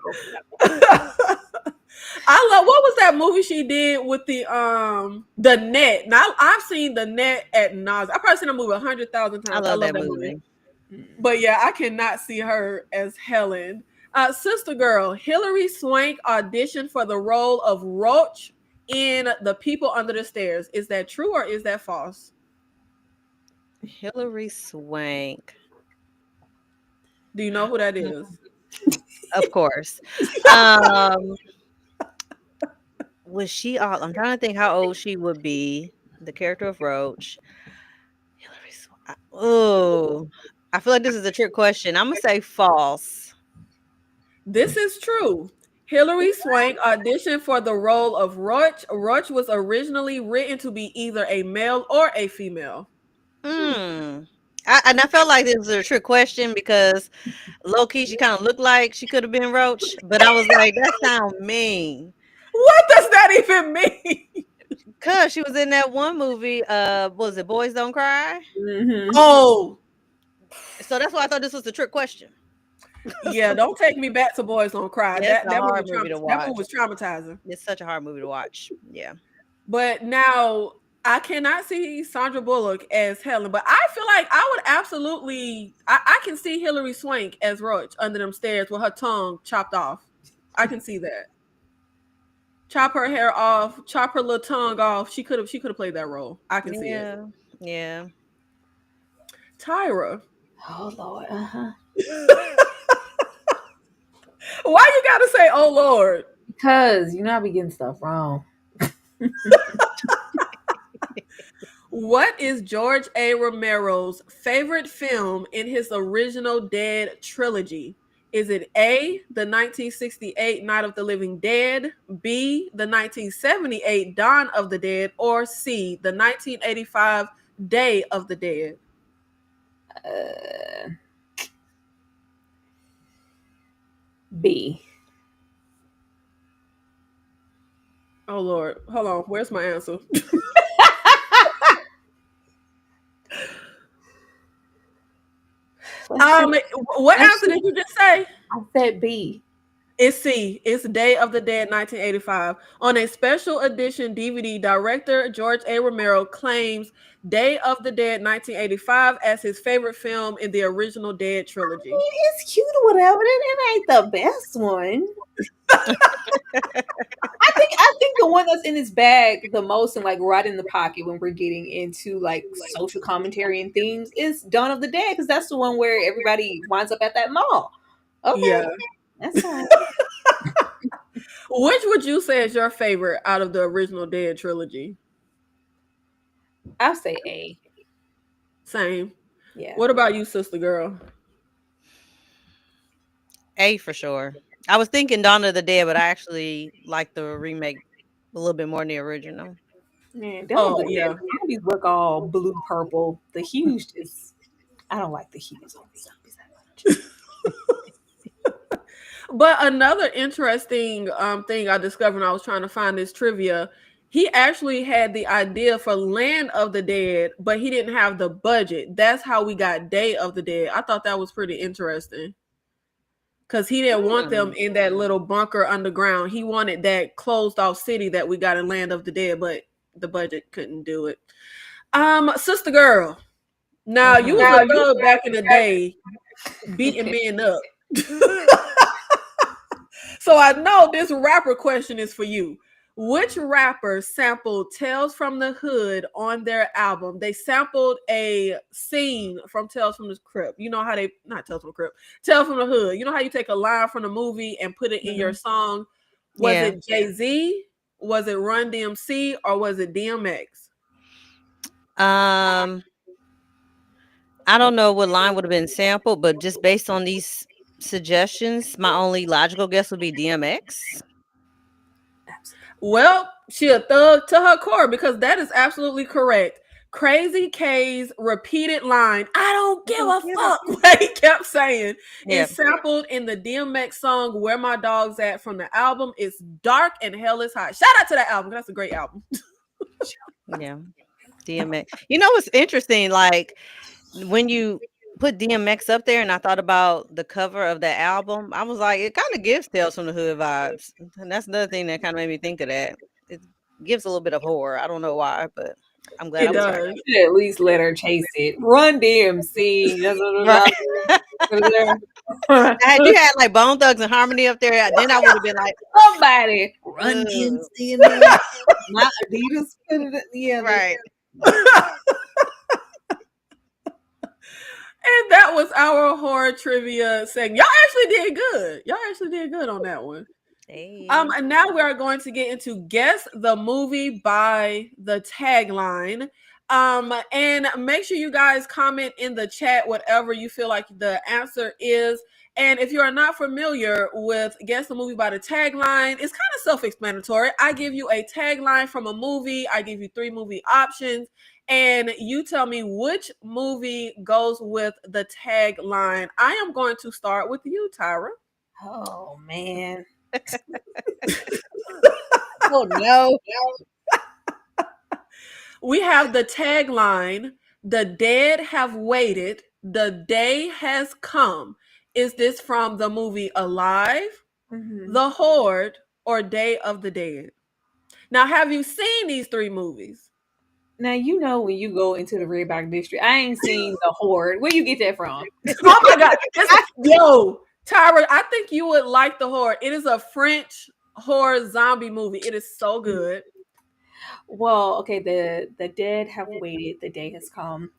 [SPEAKER 1] I love, what was that movie she did with the Net? Now I've seen the Net at nausea. I've probably seen the movie 100,000
[SPEAKER 2] I
[SPEAKER 1] times. I
[SPEAKER 2] love
[SPEAKER 1] love
[SPEAKER 2] that
[SPEAKER 1] that movie.
[SPEAKER 2] movie.
[SPEAKER 1] But yeah, I cannot see her as Helen. Sister Girl, Hilary Swank auditioned for the role of Roach in The People Under the Stairs. Is that true or is that false?
[SPEAKER 2] Hilary Swank,
[SPEAKER 1] Do you know who that is?
[SPEAKER 2] of course. Um, was she all? I'm trying to think how old she would be. The character of Roach. Hilary Swank. Oh, I feel like this is a trick question. I'm gonna say false.
[SPEAKER 1] This is true. Hilary Swank auditioned for the role of Roach. Roach was originally written to be either a male or a female.
[SPEAKER 2] Hmm. And I felt like this was a trick question because low key she kind of looked like she could have been Roach, but I was like, that sounds mean.
[SPEAKER 1] What does that even mean?
[SPEAKER 2] Cause she was in that one movie, what was it Boys Don't Cry?
[SPEAKER 3] Mm-hmm.
[SPEAKER 1] Oh,
[SPEAKER 2] So that's why I thought this was a trick question.
[SPEAKER 1] yeah, don't take me back to Boys Don't Cry.
[SPEAKER 2] Yeah, it's a
[SPEAKER 1] That
[SPEAKER 2] hard movie to
[SPEAKER 1] that movie
[SPEAKER 2] watch.
[SPEAKER 1] was traumatizing.
[SPEAKER 2] It's such a hard movie to watch. Yeah.
[SPEAKER 1] But now I cannot see Sandra Bullock as Helen, but I feel like I would absolutely I can see Hilary Swank as Roach under them stairs with her tongue chopped off. I can see that. Chop her hair off, chop her little tongue off. She could have played that role. I can see it.
[SPEAKER 2] Yeah. Yeah.
[SPEAKER 1] Tyra.
[SPEAKER 3] Oh Lord. Uh-huh.
[SPEAKER 1] Why you gotta say oh Lord?
[SPEAKER 3] Because I be getting stuff wrong.
[SPEAKER 1] What is George A. Romero's favorite film in his original Dead trilogy? Is it A, the 1968 Night of the Living Dead, B, the 1978 Dawn of the Dead, or C, the 1985 Day of the Dead?
[SPEAKER 3] B.
[SPEAKER 1] Oh Lord, hold on. Where's my answer? What answer did you just say?
[SPEAKER 3] I said B.
[SPEAKER 1] It's C. It's Day of the Dead 1985. On a special edition DVD, director George A. Romero claims Day of the Dead 1985 as his favorite film in the original Dead trilogy.
[SPEAKER 3] It's cute or whatever. It ain't the best one. I think the one that's in his bag the most and like right in the pocket when we're getting into like social commentary and themes is Dawn of the Dead, because that's the one where everybody winds up at that mall. Okay,
[SPEAKER 1] Yeah.
[SPEAKER 3] that's fine.
[SPEAKER 1] Which would you say is your favorite out of the original Dead trilogy?
[SPEAKER 3] I'll say A.
[SPEAKER 1] Same.
[SPEAKER 3] Yeah.
[SPEAKER 1] What about you, sister girl?
[SPEAKER 2] A for sure. I was thinking Dawn of the Dead, but I actually like the remake a little bit more than the original.
[SPEAKER 3] Man,
[SPEAKER 1] Oh, yeah.
[SPEAKER 3] Zombies look all blue purple. The hues just I don't like the hues on the zombies that much.
[SPEAKER 1] But another interesting thing I discovered when I was trying to find this trivia, he actually had the idea for Land of the Dead, but he didn't have the budget. That's how we got Day of the Dead. I thought that was pretty interesting. because he didn't want them in that little bunker underground. He wanted that closed off city that we got in Land of the Dead, but the budget couldn't do it. Sister Girl. Now you was a thug back in the day, beating men up. So I know this rapper question is for you. Which rapper sampled Tales from the Hood on their album? They sampled a scene from Tales from the Crypt. You know how they, not Tales from the Crypt, Tales from the Hood. You know how you take a line from the movie and put it in your song? Was it Jay-Z? Was it Run DMC? Or was it DMX?
[SPEAKER 2] I don't know what line would have been sampled, but just based on these suggestions, my only logical guess would be DMX.
[SPEAKER 1] Well, she a thug to her core because that is absolutely correct. Crazy K's repeated line, I don't give a fuck, what he kept saying, is sampled in the DMX song Where My Dog's At from the album It's Dark and Hell Is Hot. Shout out to that album. That's a great album.
[SPEAKER 2] Yeah. DMX. You know what's interesting? Like when you put DMX up there and I thought about the cover of that album, I was like, it kind of gives Tales from the Hood vibes. And that's another thing that kind of made me think of that. It gives a little bit of horror. I don't know why, but I'm glad I was right.
[SPEAKER 3] You should at least let her chase it. Run DMC. That's what
[SPEAKER 2] Had you had like Bone Thugs and Harmony up there, then I would have been like,
[SPEAKER 3] somebody Run DMC. My Adidas put it. Yeah,
[SPEAKER 2] right.
[SPEAKER 1] And that was our horror trivia segment. Y'all actually did good. Y'all actually did good on that one.
[SPEAKER 2] Hey.
[SPEAKER 1] And now we are going to get into guess the movie by the tagline. And make sure you guys comment in the chat whatever you feel like the answer is. And if you are not familiar with guess the movie by the tagline, it's kind of self-explanatory. I give you a tagline from a movie. I give you 3 movie options. And you tell me which movie goes with the tagline. I am going to start with you, Tyra.
[SPEAKER 3] Oh, man. Oh, no.
[SPEAKER 1] We have the tagline, the dead have waited, the day has come. Is this from the movie Alive, The Horde, or Day of the Dead? Now, have you seen these 3 movies?
[SPEAKER 3] Now, you know when you go into the Redback District, I ain't seen The Horde. Where you get that from?
[SPEAKER 1] Oh, my God. Yo, Tyra, I think you would like The Horde. It is a French horror zombie movie. It is so good.
[SPEAKER 3] Well, okay, the dead have waited. The day has come.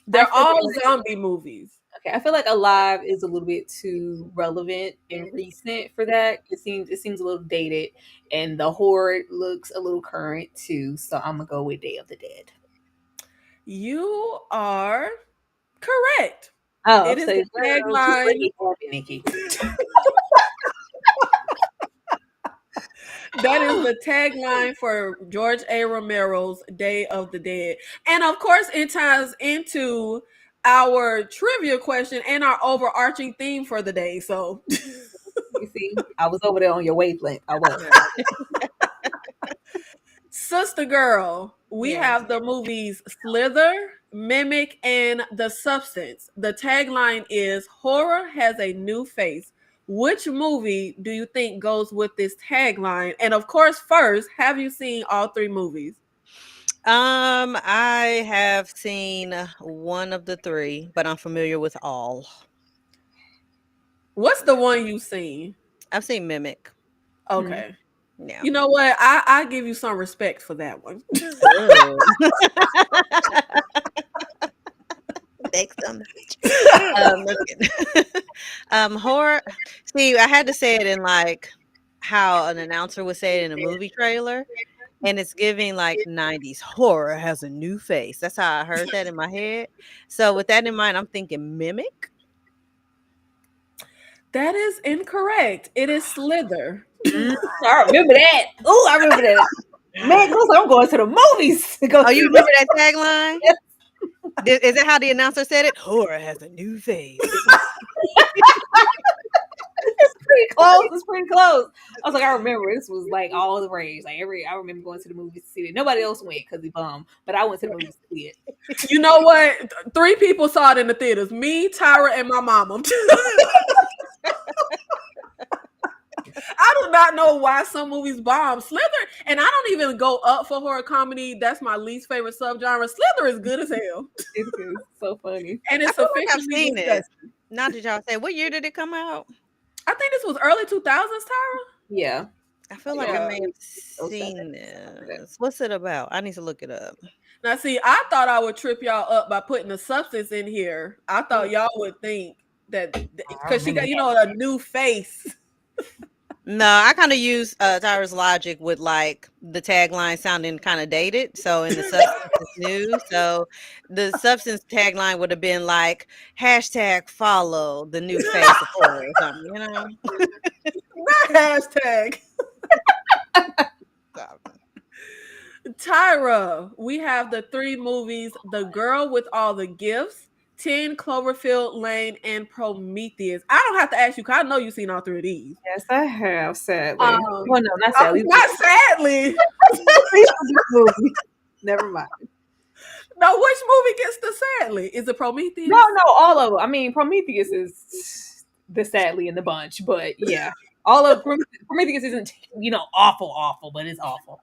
[SPEAKER 1] They're all zombie movies.
[SPEAKER 3] Okay, I feel like Alive is a little bit too relevant and recent for that. It seems a little dated, and The Horde looks a little current too. So I'm gonna go with Day of the Dead.
[SPEAKER 1] You are correct.
[SPEAKER 3] Oh,
[SPEAKER 1] it is the tagline.
[SPEAKER 3] Nikki.
[SPEAKER 1] That is the tagline for George A. Romero's Day of the Dead. And of course, it ties into our trivia question and our overarching theme for the day. So,
[SPEAKER 3] you see, I was over there on your wavelength. I was.
[SPEAKER 1] Sister Girl, we have the movies Slither, Mimic, and The Substance. The tagline is horror has a new face. Which movie do you think goes with this tagline? And of course, first, have you seen all 3 movies?
[SPEAKER 2] I have seen one of the 3, but I'm familiar with all.
[SPEAKER 1] What's the one you've seen?
[SPEAKER 2] I've seen Mimic.
[SPEAKER 1] Okay.
[SPEAKER 2] Yeah.
[SPEAKER 1] You know what? I give you some respect for that one.
[SPEAKER 2] Thanks so much. Horror. See, I had to say it in like how an announcer would say it in a movie trailer, and it's giving like 90s horror has a new face. That's how I heard that in my head. So with that in mind, I'm thinking Mimic.
[SPEAKER 1] That is incorrect. It is Slither.
[SPEAKER 3] I remember that. Oh, I remember that. Man, I'm going to the movies.
[SPEAKER 2] Oh, you remember that tagline? Yes. Is that how the announcer said it? Horror has a new face.
[SPEAKER 3] It's pretty close. It's pretty close. I was like, I remember this was like all the rage. Like I remember going to the movies to see it. Nobody else went because he bummed, but I went to the movies to see it.
[SPEAKER 1] You know what? 3 people saw it in the theaters. Me, Tyra, and my mama. I do not know why some movies bomb. Slither, and I don't even go up for horror comedy. That's my least favorite subgenre. Slither is good as hell,
[SPEAKER 3] It is so funny.
[SPEAKER 1] and
[SPEAKER 2] I
[SPEAKER 1] it's
[SPEAKER 2] feel like I've
[SPEAKER 1] sufficiently
[SPEAKER 2] seen it.
[SPEAKER 1] disgusting.
[SPEAKER 2] Now that y'all say, what year did it come out?
[SPEAKER 1] I think this was early 2000s, Tyra.
[SPEAKER 3] Yeah.
[SPEAKER 2] I feel like I
[SPEAKER 1] Yeah.
[SPEAKER 2] may have
[SPEAKER 3] Oh,
[SPEAKER 2] seen
[SPEAKER 3] seven.
[SPEAKER 2] this. What's it about? I need to look it up.
[SPEAKER 1] Now, see, I thought I would trip y'all up by putting the substance in here. I thought y'all would think that because she got, a new face.
[SPEAKER 2] No, I kind of use Tyra's logic with like the tagline sounding kind of dated. So, in the substance is new. So, the substance tagline would have been like #follow the new face of horror or something,
[SPEAKER 1] Not hashtag. Tyra, we have the 3 movies: The Girl with All the Gifts, 10 Cloverfield Lane, and Prometheus. I don't have to ask you because I know you've seen all 3 of these.
[SPEAKER 3] Yes, I have, sadly.
[SPEAKER 1] Well,
[SPEAKER 3] no, not sadly.
[SPEAKER 1] Not sadly.
[SPEAKER 3] Never mind.
[SPEAKER 1] No, which movie gets the sadly? Is it Prometheus?
[SPEAKER 3] No, all of them. I mean, Prometheus is the sadly in the bunch, but yeah. All of Prometheus isn't, awful, but it's awful.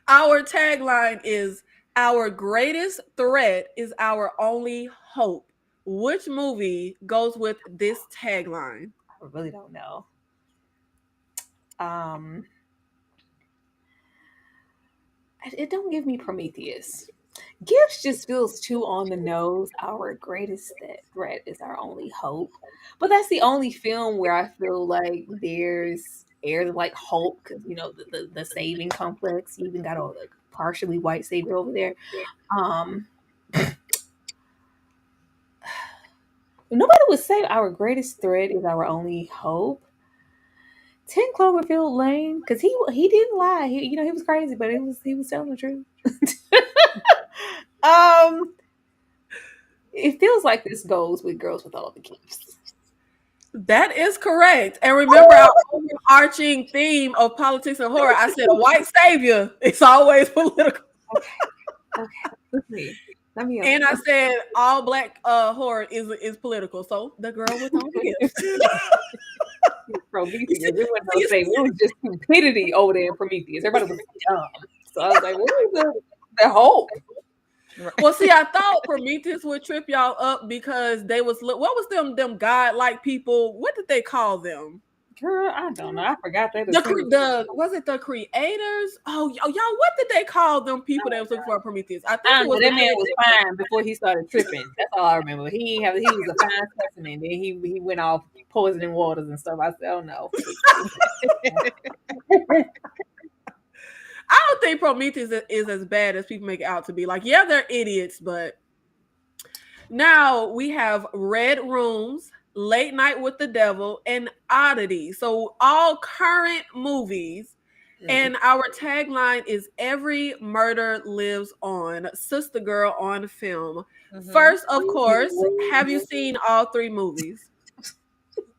[SPEAKER 1] Our tagline is "Our greatest threat is our only hope." Which movie goes with this tagline?
[SPEAKER 3] I really don't know. It don't give me Prometheus. Gifts just feels too on the nose. Our greatest threat is our only hope. But that's the only film where I feel like there's air like hope, because the saving complex. You even got a partially white savior over there. Nobody would say our greatest threat is our only hope. 10 Cloverfield Lane, because he didn't lie. He was crazy, but he was telling the truth. It feels like this goes with Girls with All the Gifts.
[SPEAKER 1] That is correct. And remember our overarching theme of politics and horror. I said a white savior. It's always political.
[SPEAKER 3] Okay. Let me
[SPEAKER 1] and I said all black horror is political. So The Girl with All the Gifts.
[SPEAKER 3] Prometheus. It was just stupidity over there in Prometheus. Everybody was dumb. So I was like, what is the hope?
[SPEAKER 1] Well, see, I thought Prometheus would trip y'all up because they was what was them god-like people? What did they call them?
[SPEAKER 3] Girl, I don't know. I forgot that.
[SPEAKER 1] Was it the creators? Oh, y'all, what did they call them people that was looking for Prometheus? I think it was
[SPEAKER 3] that man was fine before he started tripping. That's all I remember. He was a fine specimen. Then he went off poisoning waters and stuff. I said, oh no.
[SPEAKER 1] I don't think Prometheus is as bad as people make it out to be. Like, yeah, they're idiots, but now we have Red Rooms, Late Night with the Devil, and Oddity. So all current movies. Mm-hmm. And our tagline is "Every murder lives on." Sister Girl on film. Mm-hmm. First, of course, have you seen all 3 movies?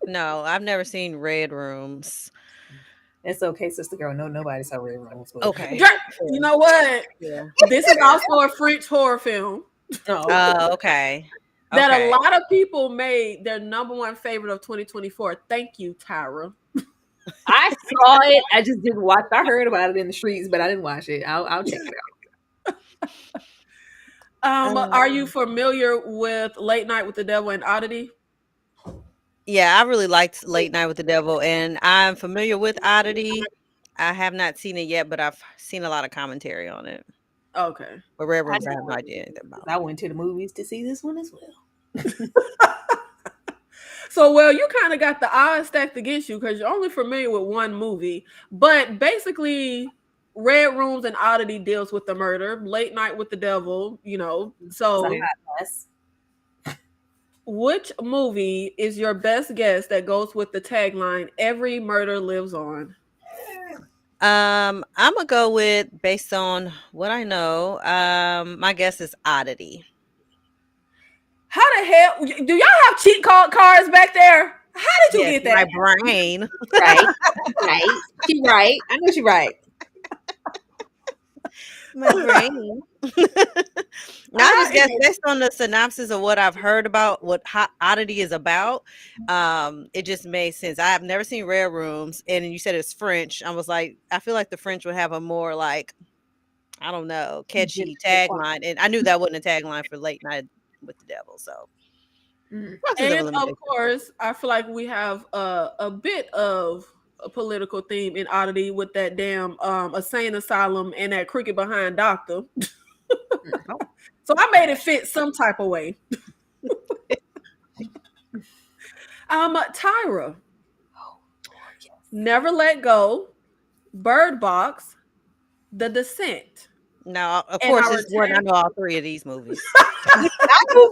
[SPEAKER 2] No, I've never seen Red Rooms.
[SPEAKER 3] It's okay, Sister Girl. No, nobody saw Red Rooms.
[SPEAKER 2] Okay.
[SPEAKER 1] You know what? Yeah. This is also a French horror film.
[SPEAKER 2] Oh, okay.
[SPEAKER 1] That a lot of people made their number 1 favorite of 2024. Thank you, Tyra.
[SPEAKER 3] I saw it. I just didn't watch it. I heard about it in the streets, but I didn't watch it. I'll check it
[SPEAKER 1] out. Are you familiar with Late Night with the Devil and Oddity?
[SPEAKER 2] Yeah, I really liked Late Night with the Devil, and I'm familiar with Oddity. I have not seen it yet, but I've seen a lot of commentary on it.
[SPEAKER 1] Okay.
[SPEAKER 2] But Red Rooms, I have no idea anything about.
[SPEAKER 3] I went to the movies to see this one as well.
[SPEAKER 1] So, well, you kind of got the odds stacked against you because you're only familiar with 1 movie. But basically, Red Rooms and Oddity deals with the murder. Late Night with the Devil, So, which movie is your best guess that goes with the tagline "Every murder lives on"?
[SPEAKER 2] I'm gonna go with, based on what I know, my guess is Oddity.
[SPEAKER 1] How the hell do y'all have cheat cards back there? How did you get that?
[SPEAKER 2] My brain.
[SPEAKER 3] Right. She right. I know she right.
[SPEAKER 2] My brain. Now, I just guess
[SPEAKER 1] am
[SPEAKER 2] based on the synopsis of what I've heard about what Oddity is about, it just made sense. I have never seen Rare Rooms, and you said it's French. I was like, I feel like the French would have a more like, I don't know,
[SPEAKER 3] Je ne
[SPEAKER 2] catchy
[SPEAKER 3] sais quoi.
[SPEAKER 2] tagline, and I knew that wasn't a tagline for Late Night with the Devil. So,
[SPEAKER 3] Mm.
[SPEAKER 2] process of
[SPEAKER 1] And of
[SPEAKER 2] elimination.
[SPEAKER 1] course, I feel like we have a bit of a political theme in Oddity with that damn insane asylum and that cricket behind doctor.
[SPEAKER 2] Oh,
[SPEAKER 1] So I made it
[SPEAKER 3] Gosh.
[SPEAKER 1] fit some type of way. Tyra,
[SPEAKER 3] Oh Lord, yes.
[SPEAKER 1] Never Let Go, Bird Box, The Descent,
[SPEAKER 2] now, of
[SPEAKER 1] and
[SPEAKER 2] course,
[SPEAKER 1] our
[SPEAKER 2] this one I
[SPEAKER 1] tag.
[SPEAKER 2] know all three of these movies.
[SPEAKER 3] I knew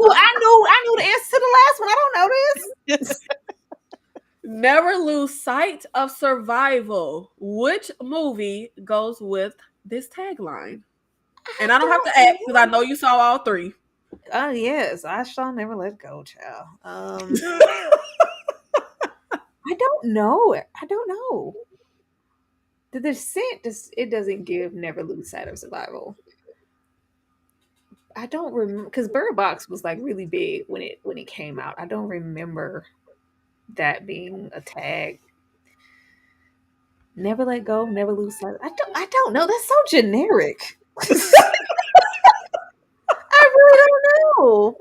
[SPEAKER 3] the answer to the last one. I don't know this.
[SPEAKER 1] Never lose sight of survival. Which movie goes with this tagline? And I don't have to ask because I know you saw all three.
[SPEAKER 3] Oh yes, I shall never let go, child. I don't know. I don't know. The Descent it doesn't give never lose sight of survival. I don't remember because Bird Box was like really big when it came out. I don't remember that being a tag. Never let go, never lose sight. I don't know. That's so generic. I really don't know.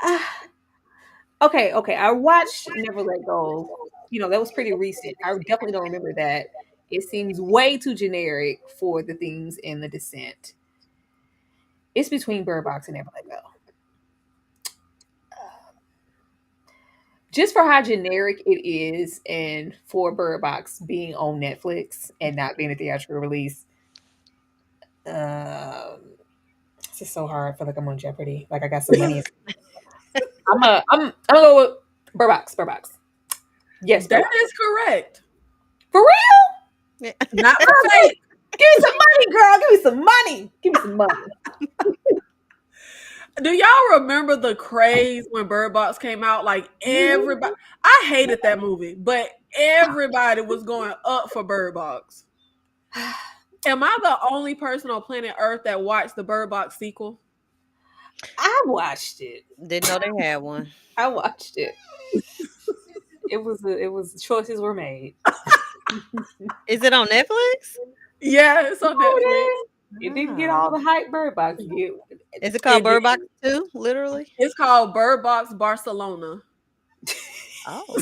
[SPEAKER 3] Ah, okay. I watched Never Let Go. You know, that was pretty recent. I definitely don't remember that. It seems way too generic for the things in The Descent. It's between Bird Box and Never Let Go. Just for how generic it is, and for Bird Box being on Netflix and not being a theatrical release, um, it's just so hard. I feel like I'm on Jeopardy. Like I got some money. I'm gonna go with Bird Box. Bird Box. Yes, Bird
[SPEAKER 1] That
[SPEAKER 3] Box.
[SPEAKER 1] is correct.
[SPEAKER 3] For real?
[SPEAKER 2] Yeah.
[SPEAKER 1] Not for
[SPEAKER 3] Girl,
[SPEAKER 1] fake.
[SPEAKER 3] give me some money, girl. Give me some money. Give me some money.
[SPEAKER 1] Do y'all remember the craze when Bird Box came out? Like everybody, I hated that movie, but everybody was going up for Bird Box. Am I the only person on planet Earth that watched the Bird Box sequel?
[SPEAKER 3] I watched it.
[SPEAKER 2] Didn't know they had one.
[SPEAKER 3] I watched it. It was choices were made.
[SPEAKER 2] Is it on Netflix?
[SPEAKER 1] Yeah, it's on Netflix.
[SPEAKER 3] It didn't get all the
[SPEAKER 2] Oh.
[SPEAKER 3] hype Bird Box get.
[SPEAKER 2] Is it
[SPEAKER 1] It
[SPEAKER 2] called
[SPEAKER 1] did.
[SPEAKER 2] Bird Box 2? Literally?
[SPEAKER 1] It's called Bird Box Barcelona.
[SPEAKER 2] Oh,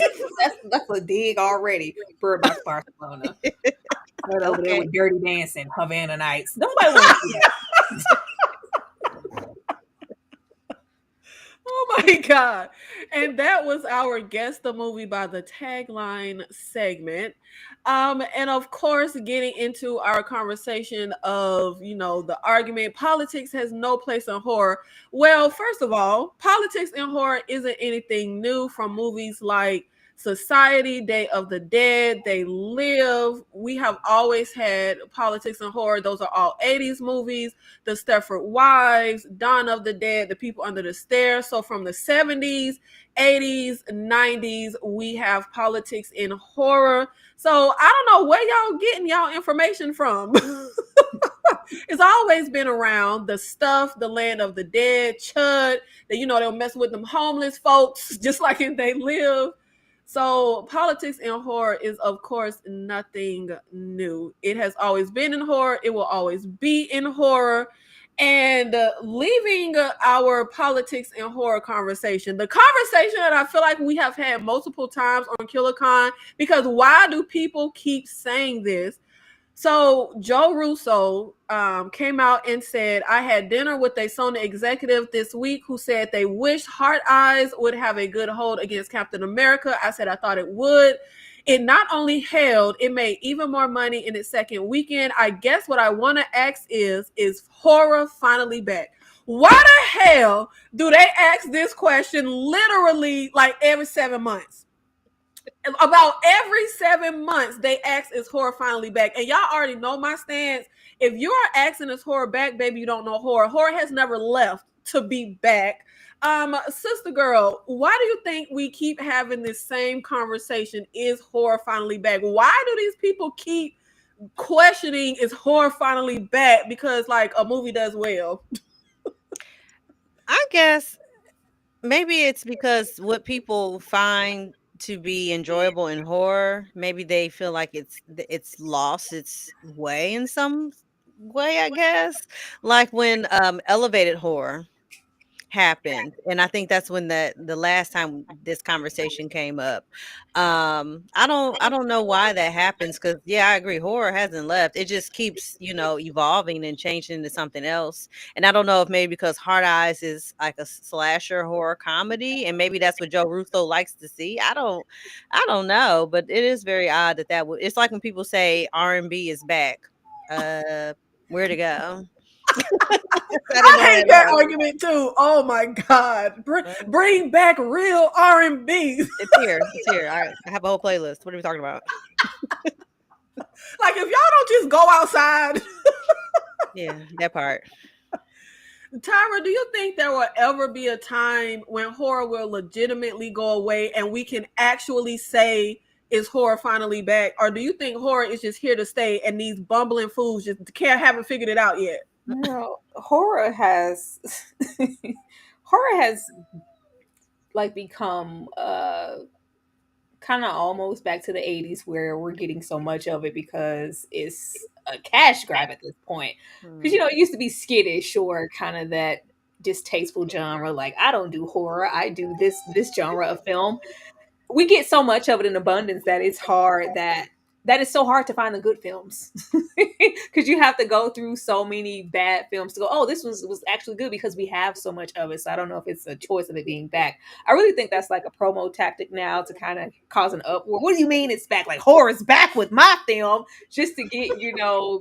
[SPEAKER 3] That's a dig already. Bird Box Barcelona. Right over there
[SPEAKER 2] okay.
[SPEAKER 3] with Dirty Dancing, Havana Nights. Nobody want to see that.
[SPEAKER 1] Oh my God. And that was our Guess the Movie by the Tagline segment. And of course, getting into our conversation of, the argument, politics has no place in horror. Well, first of all, politics in horror isn't anything new from movies like Society, Day of the Dead, They Live. We have always had politics and horror. Those are all 80s movies. The Stepford Wives, Dawn of the Dead, The People Under the Stairs. So from the 70s, 80s, 90s, we have politics in horror. So I don't know where y'all getting y'all information from. It's always been around. The Stuff, The Land of the Dead, Chud, that they'll mess with them homeless folks, just like in They Live. So politics in horror is, of course, nothing new. It has always been in horror. It will always be in horror. And leaving our politics and horror conversation, the conversation that I feel like we have had multiple times on Killer Con, because why do people keep saying this? So Joe Russo came out and said, I had dinner with a Sony executive this week who said they wish Heart Eyes would have a good hold against Captain America. I said I thought it would. It not only held, it made even more money in its second weekend. I guess what I want to ask is horror finally back? Why the hell do they ask this question literally like every 7 months? About every 7 months they ask, is horror finally back? And y'all already know my stance. If you are asking, is horror back, baby, you don't know horror has never left to be back. Sister girl, why do you think we keep having this same conversation? Is horror finally back? Why do these people keep questioning is horror finally back because like a movie does well.
[SPEAKER 2] I guess maybe it's because what people find to be enjoyable in horror, maybe they feel like it's lost its way in some way, I guess. Like when elevated horror happened, and I think that's when the last time this conversation came up. I don't know why that happens, because yeah, I agree, horror hasn't left. It just keeps, evolving and changing into something else. And I don't know if maybe because Hard Eyes is like a slasher horror comedy, and maybe that's what Joe Russo likes to see. I don't know, but it is very odd that would, it's like when people say R&B is back. uh where to go? I didn't
[SPEAKER 1] I
[SPEAKER 2] know
[SPEAKER 1] hate
[SPEAKER 2] that
[SPEAKER 1] that
[SPEAKER 2] about.
[SPEAKER 1] argument too. Oh my god,
[SPEAKER 2] Well,
[SPEAKER 1] bring back real R&B.
[SPEAKER 2] it's here. It's here. All right. I have a whole playlist. What are we talking about?
[SPEAKER 1] Like if y'all don't just go outside.
[SPEAKER 2] Yeah, that part.
[SPEAKER 1] Tyra, do you think there will ever be a time when horror will legitimately go away and we can actually say, is horror finally back? Or do you think horror is just here to stay and these bumbling fools just haven't figured it out yet?
[SPEAKER 3] Horror has horror has like become kind of almost back to the 80s where we're getting so much of it because it's a cash grab at this point. Because
[SPEAKER 2] Hmm.
[SPEAKER 3] it used to be skittish or kind of that distasteful genre, like I don't do horror, I do this genre of film. We get so much of it in abundance that it's hard that is so hard to find the good films because you have to go through so many bad films to go, oh, this was actually good because we have so much of it. So I don't know if it's a choice of it being back. I really think that's like a promo tactic now to kind of cause an uproar. What do you mean it's back? Like horror's back with my film, just to get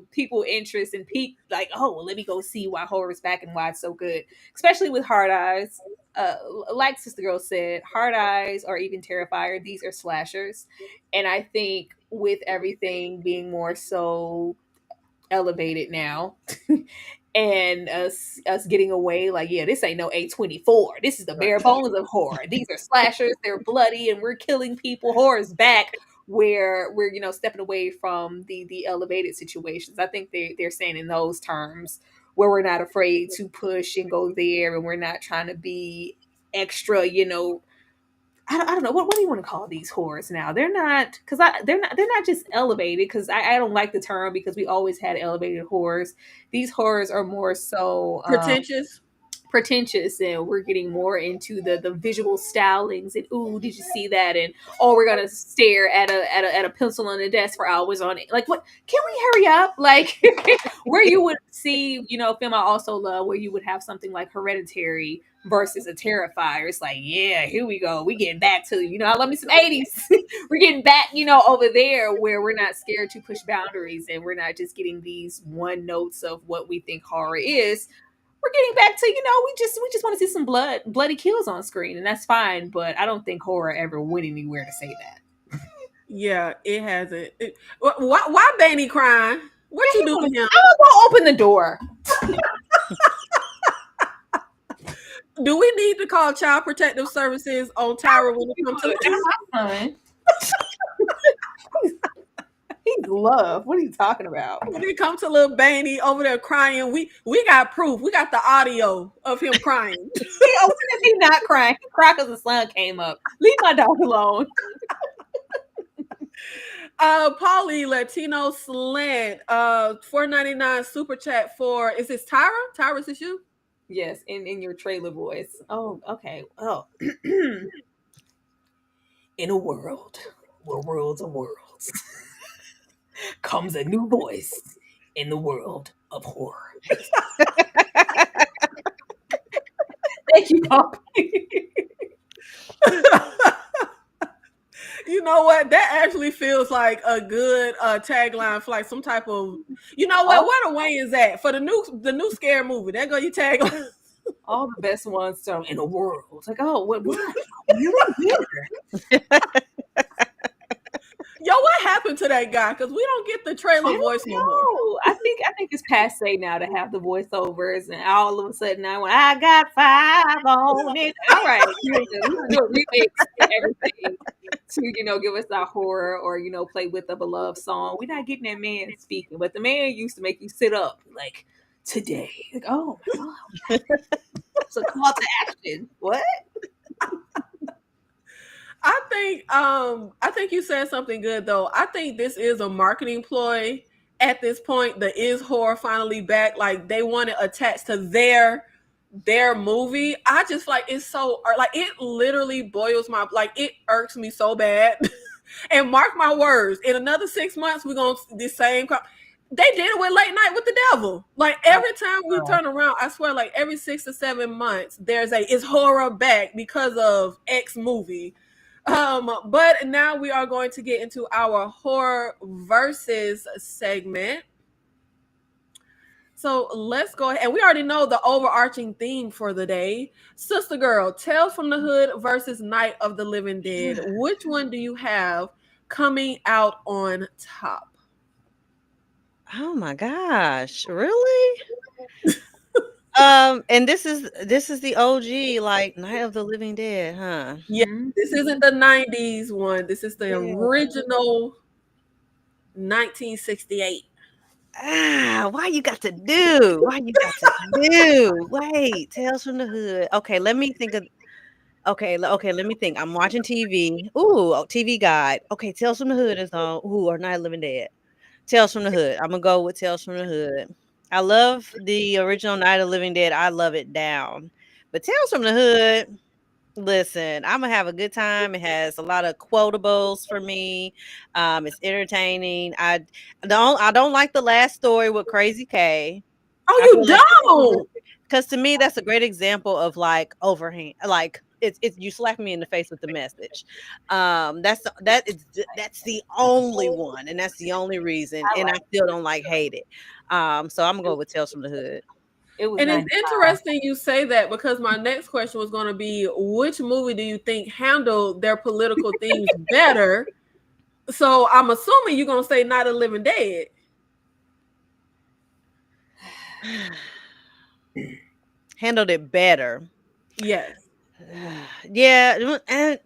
[SPEAKER 3] people interest and peak, like, oh well, let me go see why horror's back and why it's so good, especially with Hard Eyes. Like Sister Girl said, Hard Eyes or even Terrifier, these are slashers. And I think with everything being more so elevated now, and us getting away, like, yeah, this ain't no A24. This is the
[SPEAKER 2] Right.
[SPEAKER 3] bare bones of horror. These are slashers, they're bloody, and we're killing people. Horror's back where we're, stepping away from the elevated situations. I think they're saying in those terms where we're not afraid to push and go there and we're not trying to be extra, I don't know what do you want to call these horrors now? They're not because they're not just elevated because I don't like the term because we always had elevated horrors. These horrors are more so
[SPEAKER 1] Pretentious?
[SPEAKER 3] pretentious, and we're getting more into the visual stylings and, ooh, did you see that? And, oh, we're gonna stare at a pencil on the desk for hours on it. Like, what? Can we hurry up? Like, where you would see, film I also love, where you would have something like Hereditary versus a Terrifier. It's like, yeah, here we go. We getting back to, I love me some 80s. We're getting back, over there where we're not scared to push boundaries and we're not just getting these one notes of what we think horror is. We're getting back to, we just want to see some bloody kills on screen, and that's fine. But I don't think horror ever went anywhere to say that.
[SPEAKER 1] Yeah, it hasn't. Why Benny crying? What
[SPEAKER 3] Yeah,
[SPEAKER 1] you do to him?
[SPEAKER 3] I'm gonna go open the door.
[SPEAKER 1] Do we need to call Child Protective Services on Tyra when it comes to
[SPEAKER 3] My son, he's love. What are you talking about?
[SPEAKER 1] when it comes to little Banny over there crying? We got proof. We got the audio of him crying.
[SPEAKER 3] When is he not crying? He cried because the sun came up. Leave my dog alone.
[SPEAKER 1] Polly Latino Slant, $4.99 super chat for, is this Tyra? Tyra, is this you?
[SPEAKER 3] Yes, in your trailer voice. Oh, okay. Oh, in a world where worlds are worlds, comes a new voice in the world of horror. Thank you, Poppy.
[SPEAKER 1] You know what? That actually feels like a good tagline for like some type of. You know what?
[SPEAKER 3] all,
[SPEAKER 1] Where the Wayans at for the new scare movie? There go your tagline.
[SPEAKER 3] all the best ones in the world. It's like, oh, what? Really? Here?
[SPEAKER 1] Yo, what happened to that guy? Because we don't get the
[SPEAKER 3] I
[SPEAKER 1] trailer
[SPEAKER 3] don't
[SPEAKER 1] voice no more.
[SPEAKER 3] know. I think it's passe now to have the voiceovers, and all of a sudden I got 5 on it. All right, we're gonna do a remix and everything to give us our horror or play with a beloved song. We're not getting that man speaking, but the man used to make you sit up like today. Like, oh my god, it's a call to action. What?
[SPEAKER 1] I think you said something good though. I think this is a marketing ploy at this point. The is horror finally back. Like they want it attached to their movie. I just like it's so like it literally boils my like it irks me so bad. And mark my words, in another 6 months we're gonna the same. They did it with Late Night with the Devil. Like every time we turn around, I swear, like every 6 to 7 months, there's a is horror back because of X movie. But now we are going to get into our horror versus segment. So let's go ahead. And we already know the overarching theme for the day. Sister Girl, Tales from the Hood versus Night of the Living Dead. Which one do you have coming out on top?
[SPEAKER 2] Oh my gosh, really? And this is the OG, like Night of the Living Dead, huh?
[SPEAKER 1] Yeah,
[SPEAKER 3] Mhm.
[SPEAKER 1] this isn't the 90s one. This is the original 1968.
[SPEAKER 2] Why you got to do? Why you got to do? Wait, Tales from the Hood. Okay, let me think of. Okay, let me think. I'm watching TV. Ooh, TV Guide. Okay, Tales from the Hood is on. Ooh, or Night of the Living Dead. Tales from the Hood. I'm gonna go with Tales from the Hood. I love the original Night of the Living Dead. I love it down. But Tales from the Hood, listen, I'm gonna have a good time. It has a lot of quotables for me. It's entertaining. I don't like the last story with Crazy K.
[SPEAKER 1] Oh,
[SPEAKER 2] I
[SPEAKER 1] you
[SPEAKER 2] feel like
[SPEAKER 1] don't?
[SPEAKER 2] because to me that's a great example of like overhand, like it's you slap me in the face with the message. That's the only one, and that's the only reason,
[SPEAKER 3] I
[SPEAKER 2] and I
[SPEAKER 3] like
[SPEAKER 2] still don't like hate it. So I'm gonna go with Tales from the Hood.
[SPEAKER 3] it. Was
[SPEAKER 1] And it's
[SPEAKER 3] 95.
[SPEAKER 1] interesting you say that because my next question was going to be which movie do you think handled their political themes better? So I'm assuming you're going to say Night of the Living Dead.
[SPEAKER 2] Handled it better.
[SPEAKER 1] Yes.
[SPEAKER 2] Yeah, I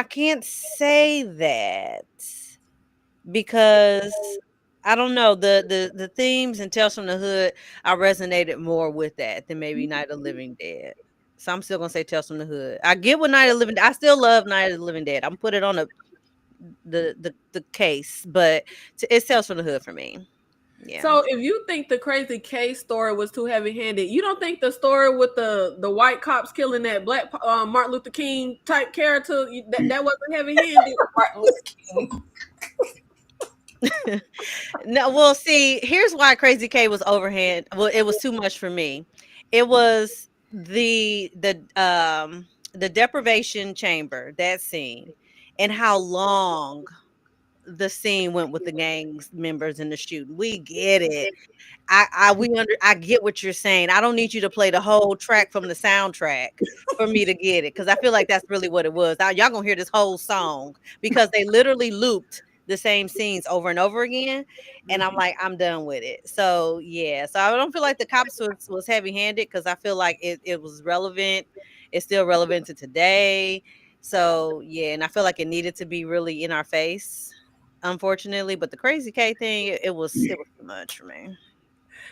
[SPEAKER 2] can't say that because I don't know the themes and Tales from the Hood. I resonated more with that than maybe Night of the Living Dead. So I'm still gonna say Tales from the Hood. I get what Night of the Living. I still love Night of the Living Dead. I'm put it on the case, but it's Tales from the Hood for me. Yeah.
[SPEAKER 1] So if you think the Crazy K story was too heavy-handed, you don't think the story with the white cops killing that black Martin Luther King type character that wasn't heavy-handed?
[SPEAKER 3] Martin Luther King.
[SPEAKER 2] No, well, see, here's why Crazy K was overhand. Well, it was too much for me. It was the deprivation chamber, that scene, and how long the scene went with the gangs members in the shooting. We get it. I get what you're saying. I don't need you to play the whole track from the soundtrack for me to get it, because I feel like that's really what it was. Now, y'all gonna hear this whole song because they literally looped the same scenes over and over again, and I'm like, I'm done with it. So yeah, so I don't feel like the cops was heavy handed because I feel like it was relevant. It's still relevant to today. So yeah, and I feel like it needed to be really in our face, unfortunately. But the Crazy K thing, it was too much for me.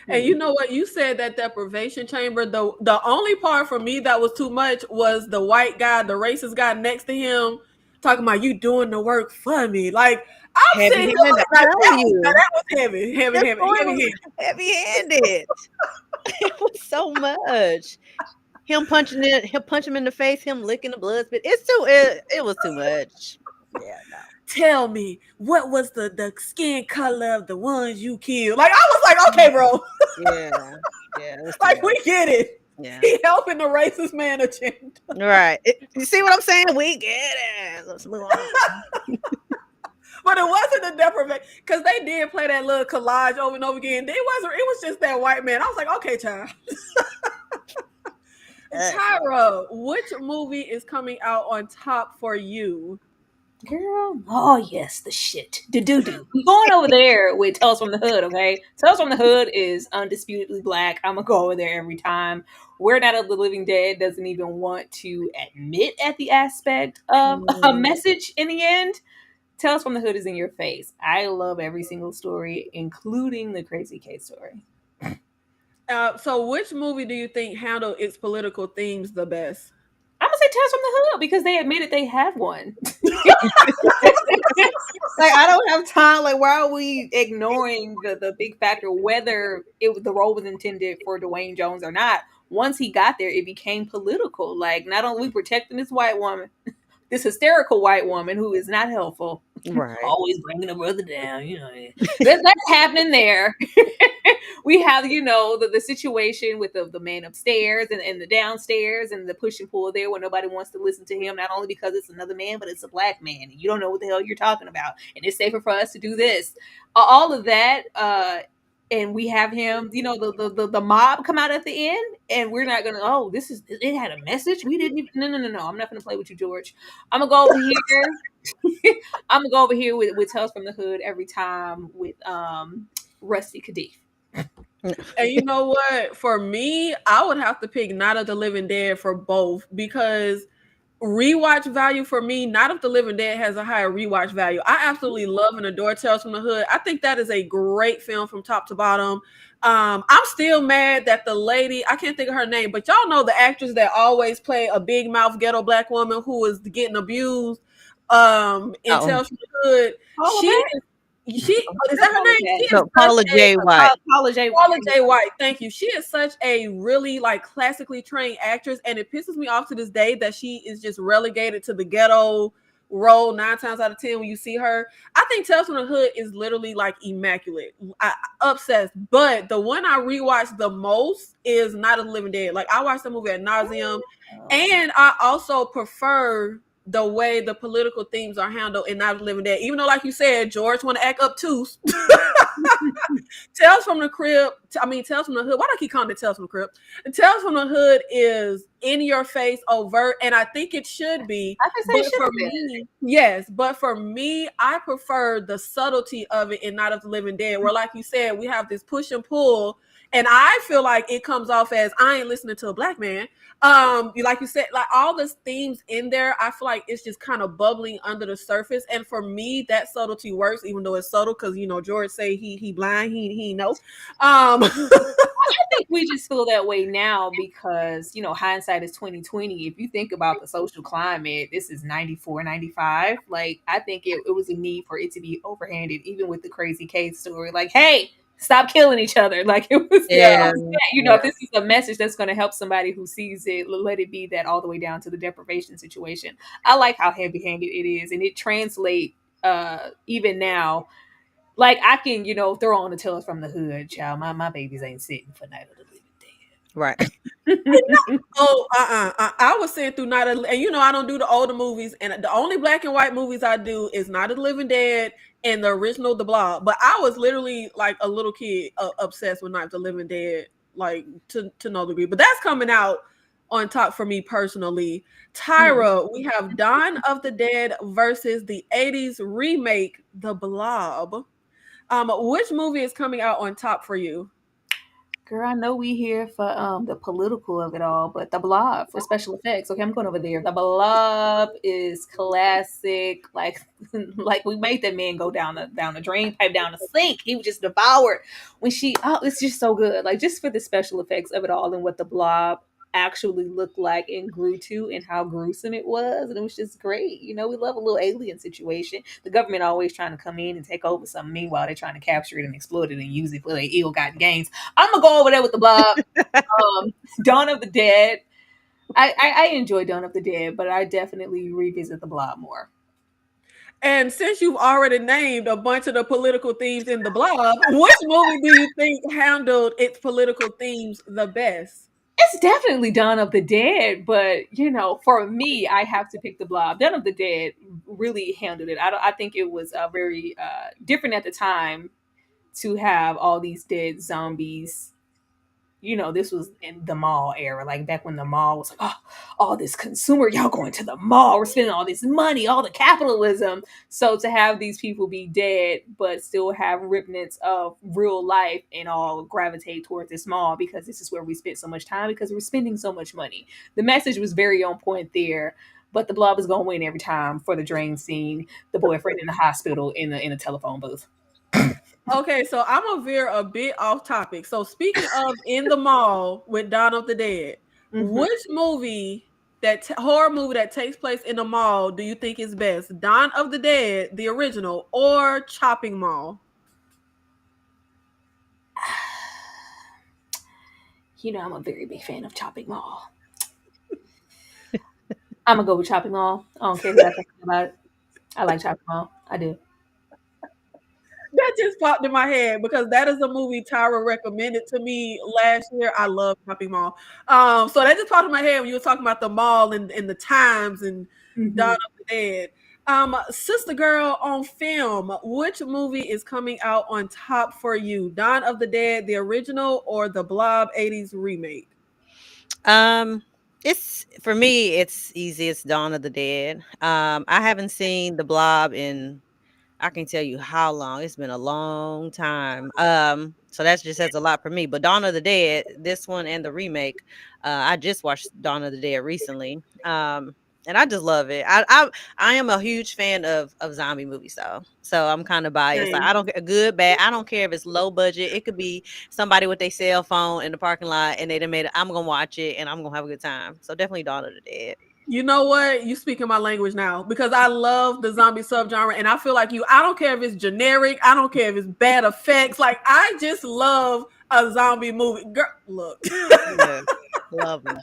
[SPEAKER 1] And you know what? You said that deprivation chamber. The only part for me that was too much was the white guy, the racist guy next to him, talking about you doing the work for me. Like I'm
[SPEAKER 2] Heavy
[SPEAKER 1] sitting here
[SPEAKER 2] handed,
[SPEAKER 1] like
[SPEAKER 2] I'm telling you.
[SPEAKER 1] that was heavy, heavy,
[SPEAKER 2] That
[SPEAKER 1] heavy,
[SPEAKER 2] story
[SPEAKER 1] heavy,
[SPEAKER 2] was
[SPEAKER 1] heavy.
[SPEAKER 2] heavy handed. It was so much. Him punch him in the face, him licking the blood spit. It was too much. Yeah, no.
[SPEAKER 1] Tell me what was the skin color of the ones you killed? Like I was like, okay, bro,
[SPEAKER 2] Yeah. Yeah, it was too
[SPEAKER 1] like
[SPEAKER 2] much.
[SPEAKER 1] we get it.
[SPEAKER 2] Yeah.
[SPEAKER 1] He helping the racist man agenda.
[SPEAKER 2] Right. You see what I'm saying? We get it. Let's move on.
[SPEAKER 1] But it wasn't the deprivation because they did play that little collage over and over again. It wasn't. It was just that white man. I was like, okay, child. Tyra, which movie is coming out on top for you?
[SPEAKER 3] Girl, oh yes, the shit, the doo doo. We going over there with Tales from the Hood, okay? Tales from the Hood is undisputedly black. I'm gonna go over there every time. We're Not of the Living Dead doesn't even want to admit at the aspect of a
[SPEAKER 2] Mm.
[SPEAKER 3] message in the end. Tales from the Hood is in your face. I love every single story, including the Crazy K story.
[SPEAKER 1] So which movie do you think handled its political themes the best?
[SPEAKER 3] I'm gonna say Tales from the Hood because they admitted they have one. Like I don't have time. Like why are we ignoring the big factor whether the role was intended for Dwayne Jones or not? Once he got there, it became political. Like not only we protecting this white woman, this hysterical white woman who is not helpful,
[SPEAKER 2] Right.
[SPEAKER 3] always bringing the brother down. You know, that's happening there. We have, the situation with the man upstairs and the downstairs and the push and pull there where nobody wants to listen to him, not only because it's another man, but it's a black man. And you don't know what the hell you're talking about. And it's safer for us to do this. All of that. And we have him, the mob come out at the end, and we're not gonna. Oh, it had a message. We didn't even. No. I'm not gonna play with you, George. I'm gonna go over here. I'm gonna go over here with Tales from the Hood every time with Rusty Kadif.
[SPEAKER 1] And you know what? For me, I would have to pick Night of the Living Dead for both because rewatch value for me, Night of the Living Dead has a higher rewatch value. I absolutely love and adore Tales from the Hood. I think that is a great film from top to bottom. I'm still mad that the lady, I can't think of her name, but y'all know the actress that always play a big mouth ghetto black woman who is getting abused in
[SPEAKER 2] Oh,
[SPEAKER 1] Tales from the Hood.
[SPEAKER 3] All of
[SPEAKER 1] She
[SPEAKER 3] that?
[SPEAKER 1] she is that her name? She is
[SPEAKER 2] no,
[SPEAKER 1] such
[SPEAKER 2] Paula
[SPEAKER 1] a
[SPEAKER 2] J. White.
[SPEAKER 3] Paula J.
[SPEAKER 1] Paula J. White, thank you. She is such a really like classically trained actress, and it pisses me off to this day that she is just relegated to the ghetto role 9 times out of 10 when you see her. I think Tales from the Hood is literally like immaculate. Obsessed. But the one I rewatched the most is Night of the Living Dead. Like I watched the movie at nauseum, and I also prefer the way the political themes are handled in Night of the Living Dead. Even though, like you said, George want to act up too. Tales from the Crib. Tales from the Hood. Why do I keep calling it Tales from the Crib? Tales from the Hood is in your face, overt, and I think it should be.
[SPEAKER 3] I can say
[SPEAKER 1] But
[SPEAKER 3] it should
[SPEAKER 1] for
[SPEAKER 3] have been.
[SPEAKER 1] me, yes. But for me, I prefer the subtlety of it in Night of the Living Dead, where, like you said, we have this push and pull, and I feel like it comes off as I ain't listening to a black man. Like you said, like all the themes in there, I feel like it's just kind of bubbling under the surface. And for me, that subtlety works, even though it's subtle, because George say he blind, he know.
[SPEAKER 3] I think we just feel that way now because hindsight is 2020. If you think about the social climate, this is 94, 95. Like I think it was a need for it to be overhanded, even with the Crazy K story. Like, hey, stop killing each other. Like it was,
[SPEAKER 2] Yeah.
[SPEAKER 3] if this is a message that's going to help somebody who sees it, let it be that all the way down to the deprivation situation. I like how heavy-handed it is, and it translates even now. Like I can, throw on the Tales from the Hood, child. My babies ain't sitting for Night of the
[SPEAKER 2] Right.
[SPEAKER 3] Living Dead.
[SPEAKER 1] Oh, I was saying through Night of, and I don't do the older movies, and the only black and white movies I do is Night of the Living Dead and the original The Blob. But I was literally like a little kid obsessed with Night of the Living Dead, like to no degree. But that's coming out on top for me personally. Tyra, we have Dawn of the Dead versus the 80s remake The Blob. Which movie is coming out on top for you?
[SPEAKER 3] Girl, I know we here for the political of it all, but the Blob for special effects. Okay, I'm going over there. The Blob is classic. Like, like we made that man go down the drain pipe, down the sink. He was just devoured when she. Oh, it's just so good. Like just for the special effects of it all and what the Blob actually looked like and grew to and how gruesome it was, and it was just great. We love a little alien situation. The government always trying to come in and take over something. Meanwhile, they're trying to capture it and exploit it and use it for their ill-gotten gains. I'm gonna go over there with the Blob. Dawn of the Dead. I enjoy Dawn of the Dead, but I definitely revisit the Blob more.
[SPEAKER 1] And since you've already named a bunch of the political themes in The Blob, which movie do you think handled its political themes the best?
[SPEAKER 3] It's definitely Dawn of the Dead, but for me, I have to pick the Blob. Dawn of the Dead really handled it. I think it was very different at the time to have all these dead zombies this was in the mall era, like back when the mall was like, oh, all this consumer, y'all going to the mall, we're spending all this money, all the capitalism. So to have these people be dead, but still have remnants of real life and all gravitate towards this mall because this is where we spent so much time because we're spending so much money. The message was very on point there. But the blob is gonna win every time for the drain scene, the boyfriend in the hospital in a telephone booth.
[SPEAKER 1] Okay, so I'm gonna veer a bit off topic. So speaking of in the mall with Dawn of the Dead,
[SPEAKER 3] Mhm.
[SPEAKER 1] which movie horror movie that takes place in the mall do you think is best? Dawn of the Dead, the original, or Chopping Mall?
[SPEAKER 3] I'm a very big fan of Chopping Mall. I'm gonna go with Chopping Mall. I don't care who I think about it. I like Chopping Mall. I do.
[SPEAKER 1] That just popped in my head because that is a movie Tyra recommended to me last year. I love Shopping Mall. So that just popped in my head when you were talking about the mall and the times and Dawn
[SPEAKER 3] Mhm.
[SPEAKER 1] of the Dead. Sister Girl on film, which movie is coming out on top for you? Dawn of the Dead, the original, or the Blob 80s remake?
[SPEAKER 2] Um, it's for me, it's easy. It's Dawn of the Dead. I haven't seen the Blob in I can tell you how long. It's been a long time. So that just says a lot for me. But Dawn of the Dead, this one and the remake, I just watched Dawn of the Dead recently. And I just love it. I am a huge fan of zombie movies though. So I'm kind of biased. Like,
[SPEAKER 1] Same.
[SPEAKER 2] I don't care good, bad. I don't care if it's low budget. It could be somebody with their cell phone in the parking lot and they done made it. I'm gonna watch it and I'm gonna have a good time. So definitely Dawn of the Dead.
[SPEAKER 1] You know what? You speaking my language now because I love the zombie subgenre, and I feel like you. I don't care if it's generic. I don't care if it's bad effects. Like I just love a zombie movie. Girl, look.
[SPEAKER 2] Yeah. Love them.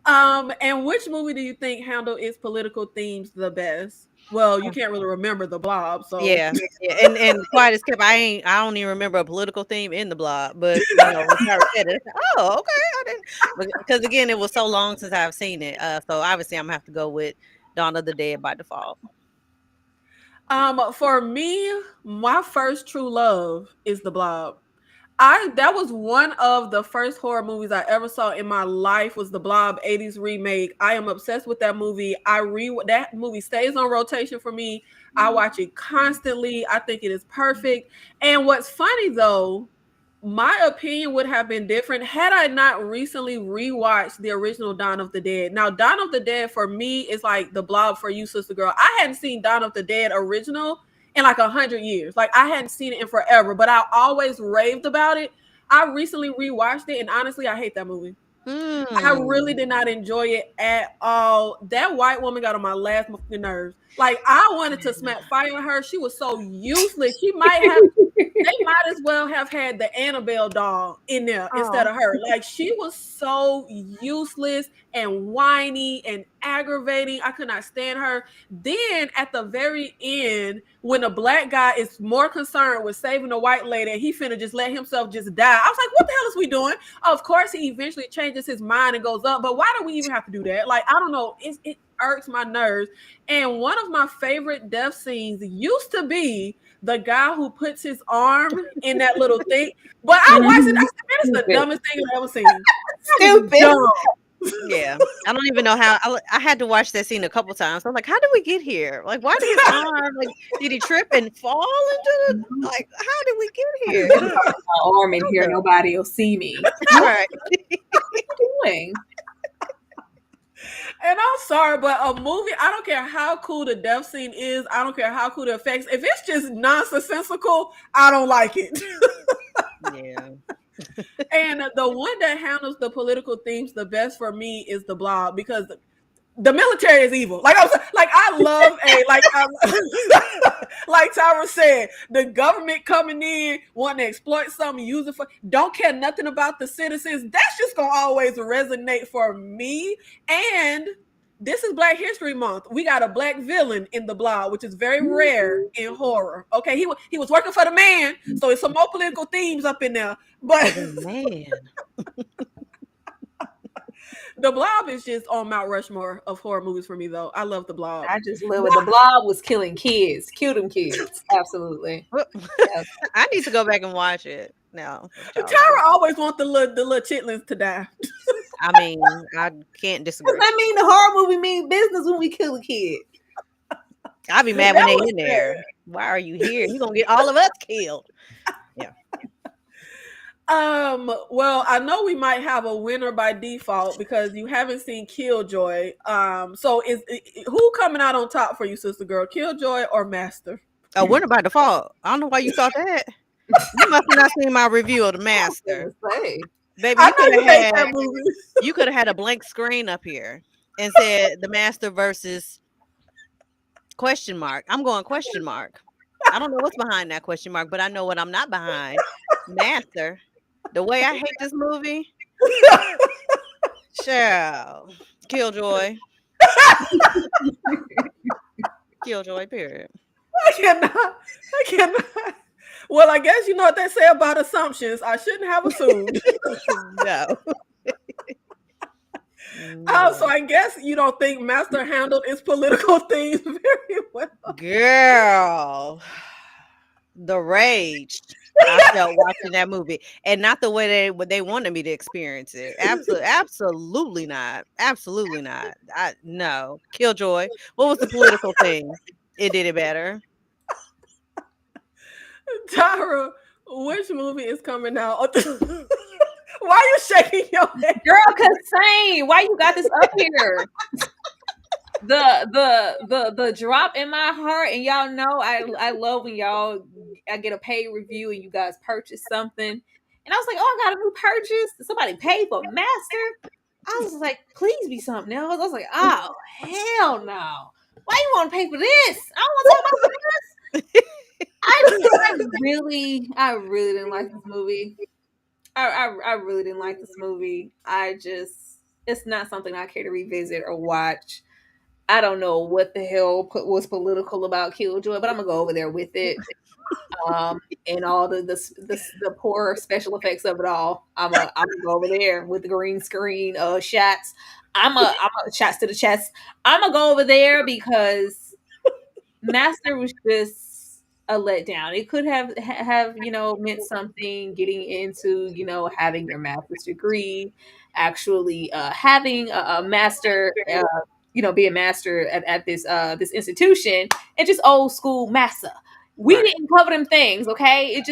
[SPEAKER 1] And which movie do you think handle its political themes the best? Well, you can't really remember the Blob, so
[SPEAKER 2] Yeah, yeah, and quiet as kept. I don't even remember a political theme in the blog, but when Tara said it, I said, "Oh, okay." I didn't because again, it was so long since I've seen it. So obviously, I'm gonna have to go with Dawn of the Dead by default.
[SPEAKER 1] For me, my first true love is the Blob. I that was one of the first horror movies I ever saw in my life was the Blob 80s remake. I am obsessed with that movie. That movie stays on rotation for me. I watch it constantly. I think it is perfect. And what's funny though, my opinion would have been different had I not recently rewatched the original Dawn of the Dead. Now, Dawn of the Dead for me is like the Blob for you, Sister Girl. I hadn't seen Dawn of the Dead original in like 100 years. Like I hadn't seen it in forever, but I always raved about it. I recently rewatched it, and honestly, I hate that movie. I really
[SPEAKER 2] Hmm.
[SPEAKER 1] did not enjoy it at all. That white woman got on my last nerves. Like I wanted to smack fire on her. She was so useless. They might as well have had the Annabelle doll in there instead
[SPEAKER 2] Oh.
[SPEAKER 1] of her. Like she was so useless and whiny and aggravating. I could not stand her. Then at the very end, when the black guy is more concerned with saving the white lady, and he finna just let himself just die. I was like, what the hell is we doing? Of course, he eventually changes his mind and goes up. But why do we even have to do that? Like, I don't know. It irks my nerves. And one of my favorite death scenes used to be the guy who puts his arm in that little thing. But I watched it. I
[SPEAKER 3] Mhm.
[SPEAKER 1] said, man, it's the
[SPEAKER 3] Stupid.
[SPEAKER 1] dumbest thing I've ever seen. That was
[SPEAKER 3] Stupid.
[SPEAKER 1] dumb.
[SPEAKER 2] Yeah, I don't even know how. I had to watch that scene a couple times. I'm like, how did we get here? Like, why did his arm? Like, did he trip and fall into the? Like, how did we get
[SPEAKER 3] I
[SPEAKER 2] here?
[SPEAKER 3] just put my arm in
[SPEAKER 2] So
[SPEAKER 3] here.
[SPEAKER 2] dumb.
[SPEAKER 3] Nobody will see me. What
[SPEAKER 2] Right.
[SPEAKER 3] are you doing?
[SPEAKER 1] And I'm sorry, but a movie, I don't care how cool the death scene is. I don't care how cool the effects. If it's just nonsensical, I don't like it.
[SPEAKER 2] Yeah.
[SPEAKER 1] And the one that handles the political themes the best for me is the Blob because the military is evil. Like I love like Tyra said, the government coming in wanting to exploit something, use it for don't care nothing about the citizens. That's just gonna always resonate for me. And this is Black History Month. We got a black villain in the Blob, which is very rare in horror. Okay, he was working for the man, so it's some more political themes up in there. But
[SPEAKER 2] The man.
[SPEAKER 1] the Blob is just on Mount Rushmore of horror movies for me, though. I love the Blob.
[SPEAKER 3] I just love it. The blob was killing kids. Kill them kids. Absolutely.
[SPEAKER 2] Well,
[SPEAKER 3] Yes.
[SPEAKER 2] I need to go back and watch it. No, that's childish.
[SPEAKER 1] Tyra always want the little chitlins to die.
[SPEAKER 2] I mean, I can't
[SPEAKER 3] Does
[SPEAKER 2] disagree.
[SPEAKER 3] that mean the horror movie mean business when we kill a kid?
[SPEAKER 2] I'll be mad when
[SPEAKER 1] That
[SPEAKER 2] they
[SPEAKER 1] was
[SPEAKER 2] in there. Why are you here? You gonna get all of us killed. Yeah.
[SPEAKER 1] Well, I know we might have a winner by default because you haven't seen Killjoy. So who coming out on top for you, sister girl? Killjoy or Master?
[SPEAKER 2] A winner by default. I don't know why you thought that. You must have not seen my review of the
[SPEAKER 3] I was
[SPEAKER 2] Master.
[SPEAKER 3] gonna say.
[SPEAKER 2] Baby,
[SPEAKER 1] I know you hate that movie.
[SPEAKER 2] you could have had a blank screen up here and said the Master versus question mark. I'm going question mark. I don't know what's behind that question mark, but I know what I'm not behind. Master. The way I hate this movie, child. Killjoy. Killjoy, period.
[SPEAKER 1] I cannot. I cannot. Well, I guess you know what they say about assumptions. I shouldn't have assumed.
[SPEAKER 2] No.
[SPEAKER 1] So I guess you don't think Master handled its political themes very well.
[SPEAKER 2] Girl. The rage I felt watching that movie, and not the way they wanted me to experience it. Absolutely not. Absolutely not. No. Killjoy. What was the political thing? It did it better.
[SPEAKER 1] Tyra, which movie is coming out? Why are you shaking your head?
[SPEAKER 3] Girl, cause same. Why you got this up here? The drop in my heart, and y'all know I love when I get a paid review and you guys purchase something, and I was like, oh, I got a new purchase. Somebody paid for Master. I was like, please be something else. I was like, oh hell no. Why you want to pay for this? I don't want to talk about this. I really didn't like this movie. I really didn't like this movie. It's not something I care to revisit or watch. I don't know what the hell was political about Killjoy, but I'm gonna go over there with it. And all the poor special effects of it all. I'm gonna go over there with the green screen shots. I'm a shots to the chest. I'm gonna go over there because Master was just a letdown. It could have meant something, getting into having your master's degree, actually having a master, be a master at this institution, and just old school massa. We
[SPEAKER 2] Right.
[SPEAKER 3] didn't cover them things, okay? It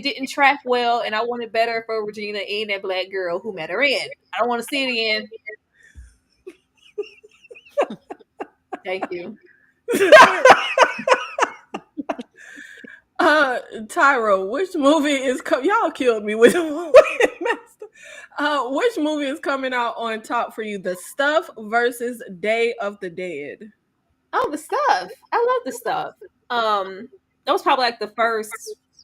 [SPEAKER 3] didn't track well, and I wanted better for Regina and that black girl who met her in. I don't want to see it again. Thank you.
[SPEAKER 1] Tyra, which movie is y'all killed me with Master. Which movie is coming out on top for you? The Stuff versus Day of the Dead.
[SPEAKER 3] Oh, the stuff. I love the stuff. That was probably like the first,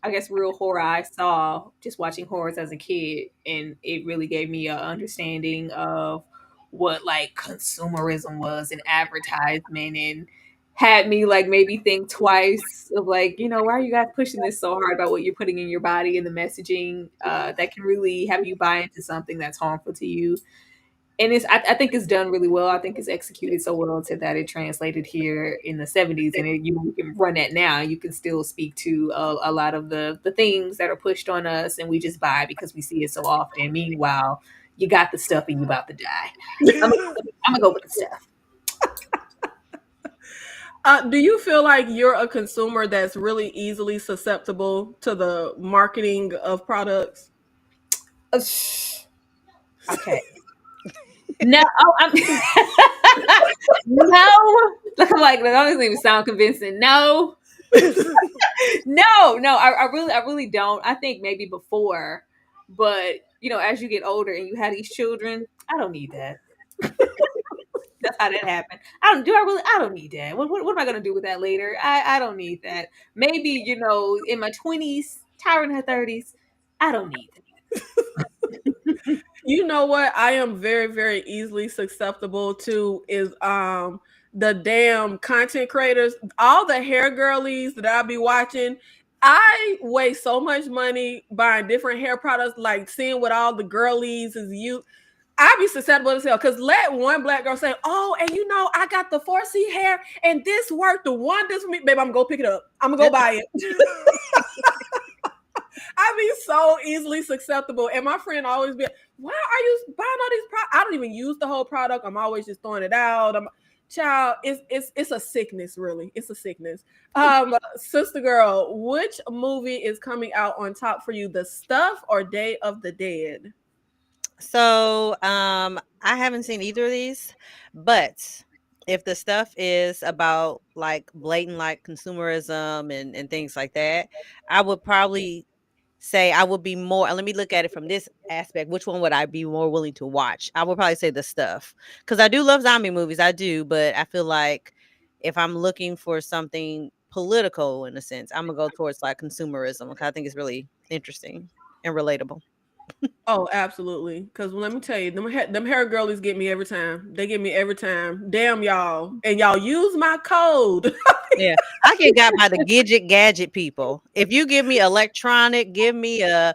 [SPEAKER 3] I guess, real horror I saw just watching horrors as a kid, and it really gave me an understanding of what like consumerism was and advertisement, and had me like maybe think twice of like, why are you guys pushing this so hard about what you're putting in your body and the messaging that can really have you buy into something that's harmful to you. And I think it's done really well. I think it's executed so well to that it translated here in the 70s, and you can run that now. You can still speak to a lot of the things that are pushed on us, and we just buy because we see it so often. Meanwhile, you got the stuff and you about to die. I'm gonna go with the stuff.
[SPEAKER 1] Do you feel like you're a consumer that's really easily susceptible to the marketing of products?
[SPEAKER 3] Okay. No, I'm no. Look, I'm like, that doesn't even sound convincing. No, no. I really don't. I think maybe before, but as you get older and you have these children, I don't need that. That's how that happened. I don't need that. What am I gonna do with that later? I don't need that. Maybe in my 20s, Tyra in her 30s. I don't need that.
[SPEAKER 1] You know what I am very, very easily susceptible to is the damn content creators, all the hair girlies that I'll be watching. I waste so much money buying different hair products, like seeing what all the girlies is you. I be susceptible as hell because let one black girl say, "Oh, and I got the 4C hair and this worked the wonders for me." Babe, I'm gonna go pick it up. I'm gonna go buy it. I be so easily susceptible, and my friend always be, "Why are you buying all these products?" I don't even use the whole product. I'm always just throwing it out. Child, it's a sickness, really. It's a sickness. Sister girl, which movie is coming out on top for you, The Stuff or Day of the Dead?
[SPEAKER 2] So, I haven't seen either of these, but if the stuff is about like blatant like consumerism and things like that, I would probably say I would be more, let me look at it from this aspect. Which one would I be more willing to watch? I would probably say the stuff, because I do love zombie movies. I do, but I feel like if I'm looking for something political in a sense, I'm gonna go towards like consumerism, because I think it's really interesting and relatable.
[SPEAKER 1] Oh, absolutely. Because let me tell you, them hair girlies get me every time. They get me every time. Damn y'all, and y'all use my code.
[SPEAKER 2] Yeah, I get got by the gadget people. If you give me electronic, give me a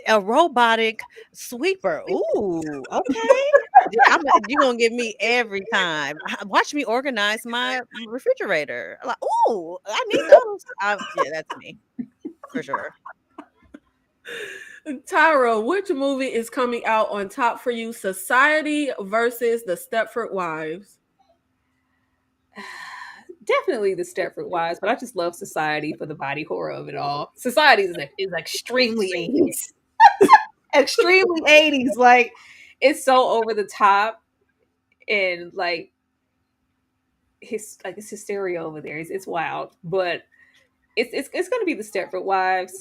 [SPEAKER 2] robotic sweeper. Ooh, okay. You gonna get me every time. Watch me organize my refrigerator. Like, ooh, I need those. Yeah, that's me for sure.
[SPEAKER 1] Tyra, which movie is coming out on top for you? Society versus the Stepford Wives.
[SPEAKER 3] Definitely the Stepford Wives, but I just love Society for the body horror of it all. Society is extremely 80s. Extremely 80s. Like, it's so over the top, and like it's hysteria over there. It's wild. But it's gonna be the Stepford Wives.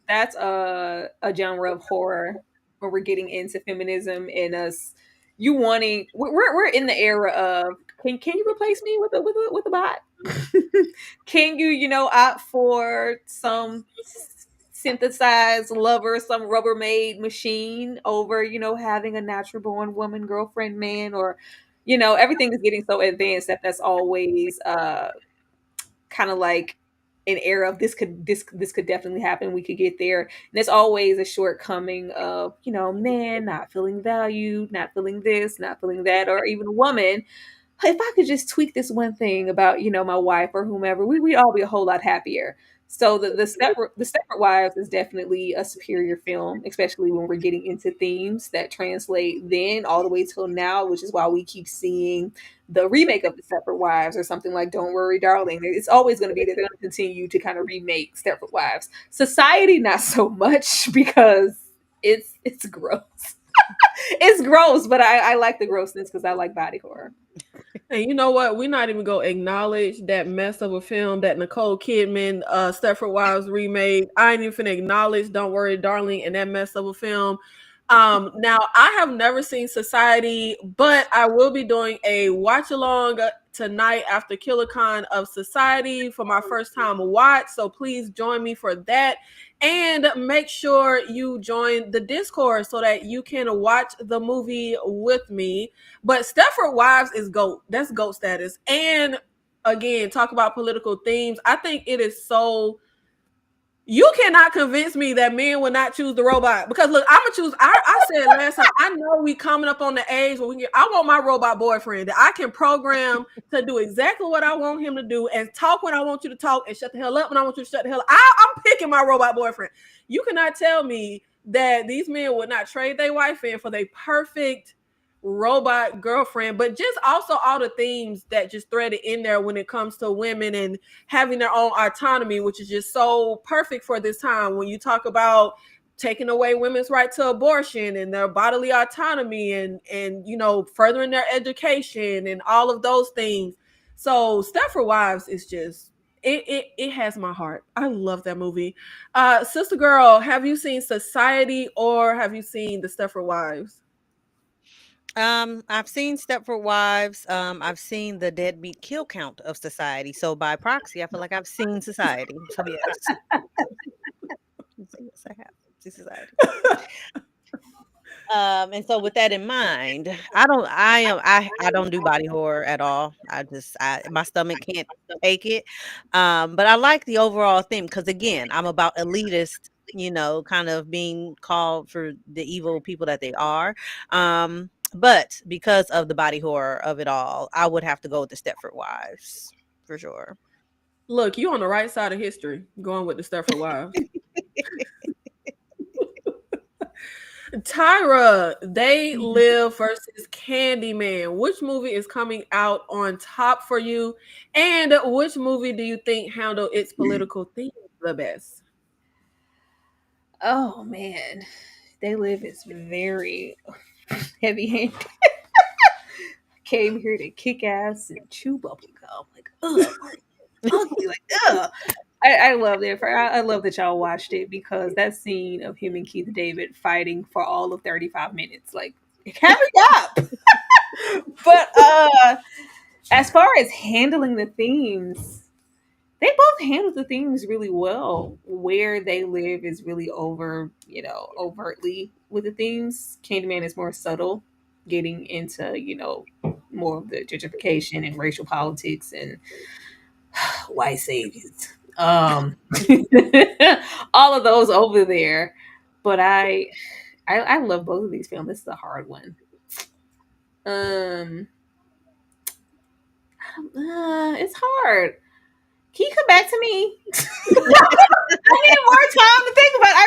[SPEAKER 3] That's a genre of horror where we're getting into feminism and us you wanting we're in the era of can you replace me with a bot? Can opt for some synthesized lover, some Rubbermaid machine over having a natural born woman, girlfriend, man, or everything is getting so advanced that's always kind of like an era of this could definitely happen. We could get there. And there's always a shortcoming of, man not feeling valued, not feeling this, not feeling that, or even a woman. If I could just tweak this one thing about, my wife or whomever, we'd all be a whole lot happier. So the Stepford Wives is definitely a superior film, especially when we're getting into themes that translate then all the way till now, which is why we keep seeing the remake of the Stepford Wives or something like Don't Worry, Darling. It's always going to be there. They're going to continue to kind of remake Stepford Wives. Society, not so much because it's gross. It's gross, but I like the grossness because I like body horror.
[SPEAKER 1] And you know what? We're not even gonna acknowledge that mess of a film that Nicole Kidman, Stepford Wives remade. I ain't even finna acknowledge Don't Worry, Darling, and that mess of a film. Now I have never seen Society, but I will be doing a watch along tonight after KillerCon of Society for my first time watch. So please join me for that. And make sure you join the Discord so that you can watch the movie with me. But Stepford Wives is GOAT. That's GOAT status. And again, talk about political themes. I think it is so. You cannot convince me that men would not choose the robot because look, I'm gonna choose. I said last time. I know we coming up on the age where we can. I want my robot boyfriend that I can program to do exactly what I want him to do and talk when I want you to talk and shut the hell up when I want you to shut the hell up. I'm picking my robot boyfriend. You cannot tell me that these men would not trade their wife in for their perfect robot girlfriend, but just also all the themes that just threaded in there when it comes to women and having their own autonomy, which is just so perfect for this time when you talk about taking away women's right to abortion and their bodily autonomy and furthering their education and all of those things. So Stepford Wives is just it has my heart. I love that movie. Sister girl, have you seen Society or have you seen the Stepford Wives?
[SPEAKER 2] I've seen Stepford Wives. I've seen the deadbeat kill count of Society. So by proxy, I feel like I've seen Society. So yes, yes, I have seen Society. And so with that in mind, I don't do body horror at all. My stomach can't take it. But I like the overall theme because again, I'm about elitist, kind of being called for the evil people that they are. But because of the body horror of it all, I would have to go with the Stepford Wives for sure.
[SPEAKER 1] Look, you on the right side of history, going with the Stepford Wives. Tyra, They Live versus Candyman. Which movie is coming out on top for you? And which movie do you think handled its political themes the best?
[SPEAKER 3] Oh man, They Live is very heavy handed. Came here to kick ass and chew bubble gum. Like, ugh, ugly. Like, ugh. I love it. I love that y'all watched it because that scene of him and Keith David fighting for all of 35 minutes, like, hurry up. But as far as handling the themes, they both handle the themes really well. Where They Live is really overtly with the themes. Candyman is more subtle, getting into, more of the gentrification and racial politics and white saviors. All of those over there. But I love both of these films. This is a hard one. Um, it's hard. Can you come back to me? I need more time to think about it.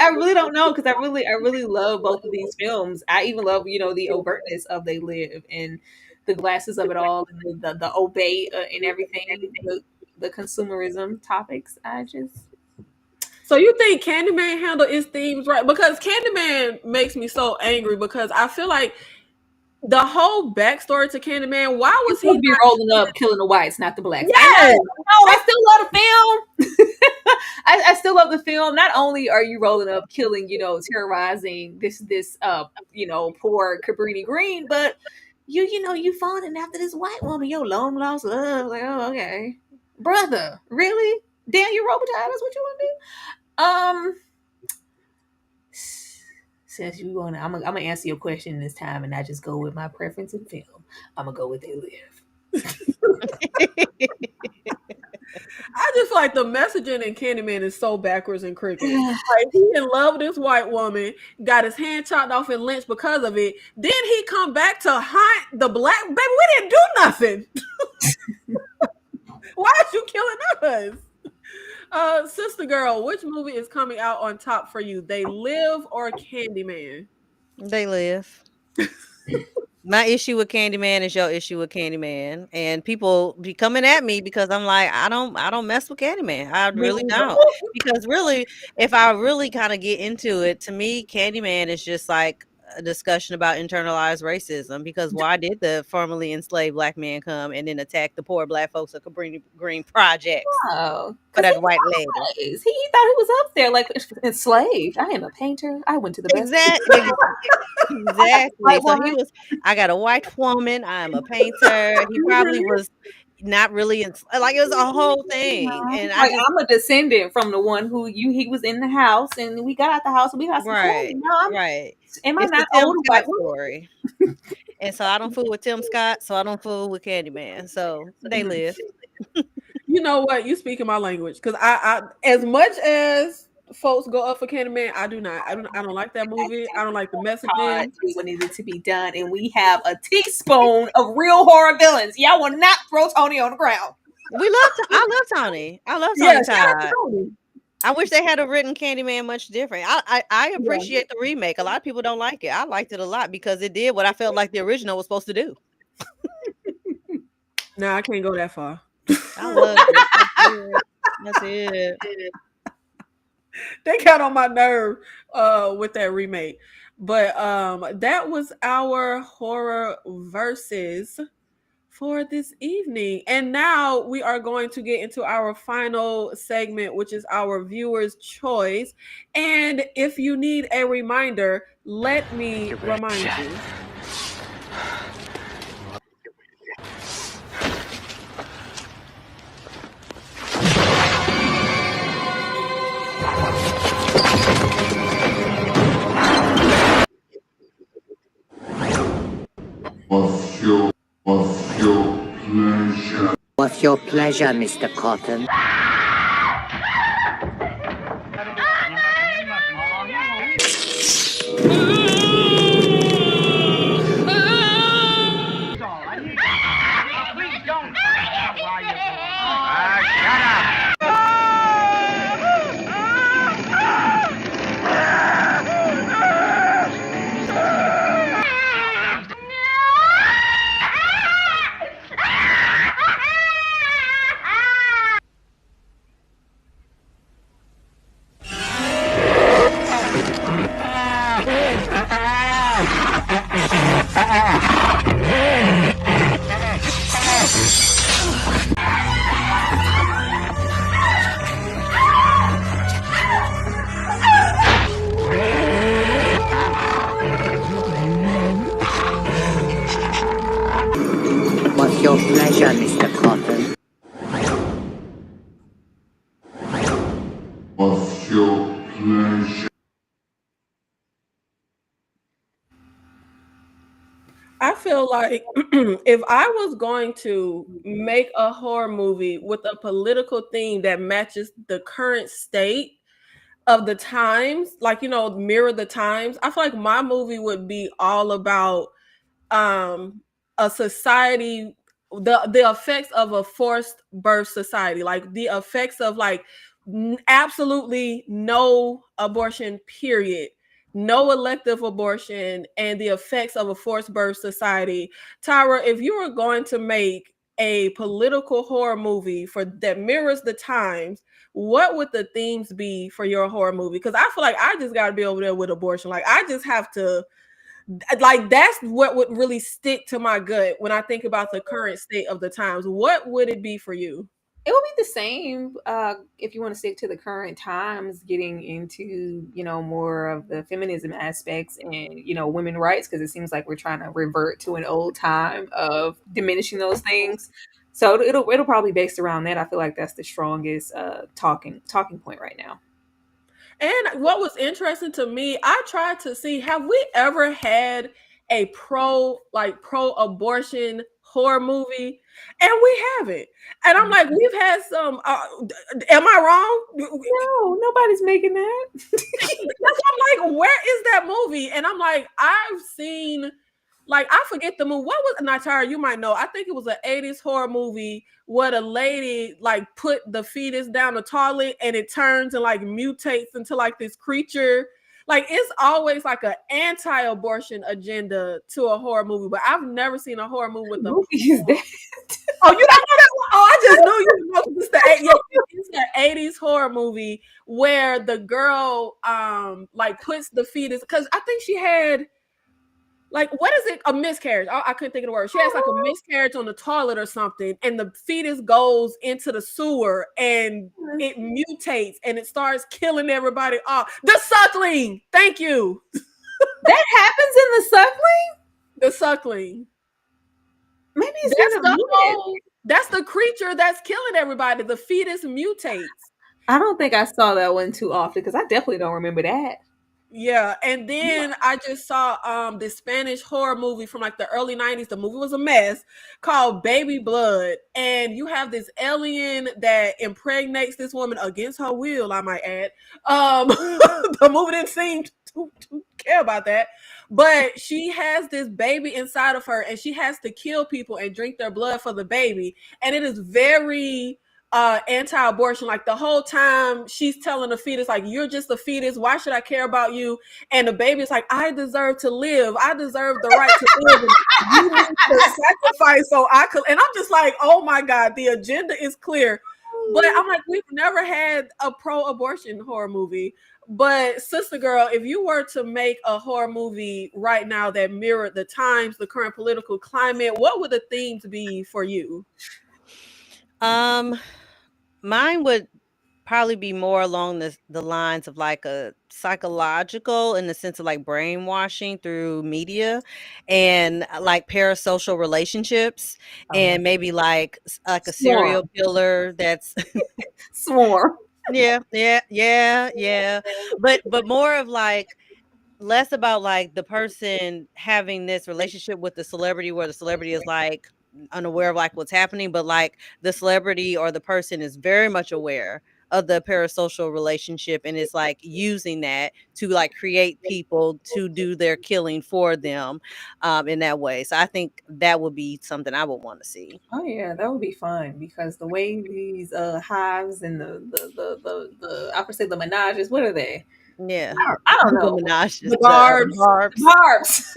[SPEAKER 3] I really don't know because I really love both of these films. I even love, the overtness of They Live and the glasses of it all and the obey and everything, the consumerism topics.
[SPEAKER 1] So you think Candyman handled its themes right? Because Candyman makes me so angry because I feel like the whole backstory to Candyman, why was he
[SPEAKER 3] supposed to be rolling up, killing the whites, not the blacks.
[SPEAKER 1] Yes.
[SPEAKER 3] I still love the film. I still love the film. Not only are you rolling up, killing, terrorizing this poor Cabrini Green, but you fawning after this white woman, your long lost love. Like, oh, okay, brother, really? Daniel Robitaille, that's what you want to do? Since you want to, I'm gonna answer your question this time, and not just go with my preference in film. I'm gonna go with They Live.
[SPEAKER 1] I just feel like the messaging in Candyman is so backwards and crooked. Like, he in love with this white woman, got his hand chopped off and lynched because of it. Then he come back to hunt the black baby. We didn't do nothing. Why are you killing us? Sister girl, which movie is coming out on top for you? They Live or Candyman?
[SPEAKER 2] They Live. My issue with Candyman is your issue with Candyman, and people be coming at me because I'm like, I don't mess with Candyman. I really don't. Because really, if I really kind of get into it, to me, Candyman is just like a discussion about internalized racism. Because why did the formerly enslaved black man come and then attack the poor black folks at Cabrini Green projects
[SPEAKER 3] Oh,
[SPEAKER 2] for that white lady?
[SPEAKER 3] He thought he was up there like enslaved. I am a painter. I went to the best.
[SPEAKER 2] Exactly. So he was, I got a white woman. I'm a painter. He probably was not really like, it was a whole thing. And
[SPEAKER 3] like, I'm a descendant from the one who he was in the house, and we got out the house and we got some
[SPEAKER 2] right,
[SPEAKER 3] food.
[SPEAKER 2] right.
[SPEAKER 3] Am I
[SPEAKER 2] It's
[SPEAKER 3] not
[SPEAKER 2] the Tim
[SPEAKER 3] old
[SPEAKER 2] Scott
[SPEAKER 3] white
[SPEAKER 2] story. And so I don't fool with Tim Scott, so I don't fool with Candyman. So They Live.
[SPEAKER 1] You know what? You speaking my language because I as much as folks go up for Candyman, I do not. I don't like that movie. I don't like the messaging.
[SPEAKER 3] what needed to be done, and we have a teaspoon of real horror villains. Y'all will not throw Tony on the ground.
[SPEAKER 2] I love Tony. I love Tony Todd. I wish they had written Candyman much different. I appreciate the remake. A lot of people don't like it. I liked it a lot because it did what I felt like the original was supposed to do.
[SPEAKER 1] Nah, I can't go that far.
[SPEAKER 2] I love it. That's it.
[SPEAKER 1] They got on my nerve with that remake. But that was our horror versus for this evening. And now we are going to get into our final segment, which is our viewer's choice. And if you need a reminder, let me remind you.
[SPEAKER 4] What's your pleasure, Mr. Cotton? pleasure, Mr. Cotton.
[SPEAKER 5] Of your pleasure.
[SPEAKER 1] I feel like if I was going to make a horror movie with a political theme that matches the current state of the times, like mirror the times, I feel like my movie would be all about um a society, the effects of a forced birth society, like the effects of like absolutely no abortion, period, no elective abortion, and the effects of a forced birth society. Tyra, if you were going to make a political horror movie for that mirrors the times, what would the themes be for your horror movie? Because I feel like I just got to be over there with abortion. Like I just have to, like that's what would really stick to my gut when I think about the current state of the times. What would it be for you?
[SPEAKER 3] It will be the same if you want to stick to the current times, getting into more of the feminism aspects and women rights, because it seems like we're trying to revert to an old time of diminishing those things. So it'll probably be based around that. I feel like that's the strongest talking point right now.
[SPEAKER 1] And what was interesting to me, I tried to see, have we ever had a pro abortion horror movie? And we haven't. And I'm like, we've had some. Am I wrong?
[SPEAKER 3] No, nobody's making that.
[SPEAKER 1] That's why I'm like, where is that movie? And I'm like, I've seen, like, I forget the movie. What was, not Tara, you might know. I think it was an 80s horror movie where the lady like put the fetus down the toilet and it turns and like mutates into like this creature. Like it's always like an anti-abortion agenda to a horror movie, but I've never seen a horror movie with
[SPEAKER 3] What
[SPEAKER 1] a.
[SPEAKER 3] movie is that?
[SPEAKER 1] Oh, you don't know that one? Oh, I just knew you know. It's the 80s horror movie where the girl like puts the fetus, because I think she had, like, what is it? A miscarriage. I couldn't think of the word. She has like a miscarriage on the toilet or something, and the fetus goes into the sewer and it mutates and it starts killing everybody off. The suckling. Thank you.
[SPEAKER 3] That happens in the suckling?
[SPEAKER 1] The suckling.
[SPEAKER 3] Maybe it's
[SPEAKER 1] That's
[SPEAKER 3] been a minute.
[SPEAKER 1] that's the creature that's killing everybody. The fetus mutates.
[SPEAKER 3] I don't think I saw that one too often because I definitely don't remember that.
[SPEAKER 1] Yeah, and then I just saw this Spanish horror movie from like the early 90s. The movie was a mess, called Baby Blood. And you have this alien that impregnates this woman against her will, I might add. The movie didn't seem to care about that. But she has this baby inside of her and she has to kill people and drink their blood for the baby. And it is very anti-abortion. Like the whole time she's telling the fetus, like, you're just a fetus, why should I care about you? And the baby's like, I deserve to live, I deserve the right to live, and you need to sacrifice so I could. And I'm just like, oh my god, the agenda is clear. But I'm like, we've never had a pro-abortion horror movie. But sister girl, if you were to make a horror movie right now that mirrored the times, the current political climate, what would the themes be for you?
[SPEAKER 2] Mine would probably be more along the lines of like a psychological, in the sense of like brainwashing through media and like parasocial relationships, and maybe like like a serial
[SPEAKER 3] Swarm.
[SPEAKER 2] killer that's
[SPEAKER 3] Swarm.
[SPEAKER 2] yeah, but more of like less about like the person having this relationship with the celebrity where the celebrity is like unaware of like what's happening, but like the celebrity or the person is very much aware of the parasocial relationship and is like using that to like create people to do their killing for them in that way. So I think that would be something I would want to see.
[SPEAKER 3] Oh yeah, that would be fun because the way these hives and the I would say the menages, what are they?
[SPEAKER 2] Yeah.
[SPEAKER 3] I don't
[SPEAKER 2] The
[SPEAKER 3] know.
[SPEAKER 2] menages,
[SPEAKER 1] The barbs.
[SPEAKER 3] Barbs.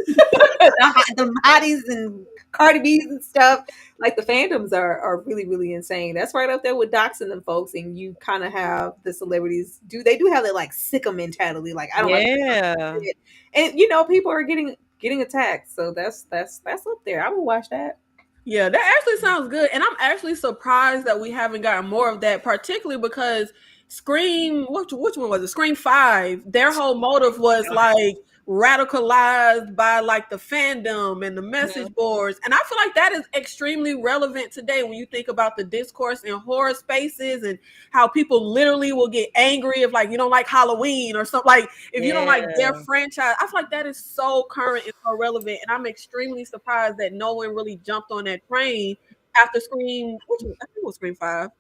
[SPEAKER 3] The hotties and Cardi B's and stuff. Like the fandoms are really, really insane. That's right up there with doxing them folks, and you kind of have the celebrities do have that like sicko mentality, like I don't like
[SPEAKER 2] Yeah.
[SPEAKER 3] it. And people are getting attacked. So that's up there. I would watch that.
[SPEAKER 1] Yeah, that actually sounds good. And I'm actually surprised that we haven't gotten more of that, particularly because Scream, which one was it? Scream 5, their whole motive was like, radicalized by like the fandom and the message
[SPEAKER 3] Mhm.
[SPEAKER 1] boards. And I feel like that is extremely relevant today when you think about the discourse in horror spaces and how people literally will get angry if like you don't like Halloween or something, like if you don't like their
[SPEAKER 2] Yeah.
[SPEAKER 1] franchise. I feel like that is so current and so relevant. And I'm extremely surprised that no one really jumped on that train after Scream, which I think it was Scream 5.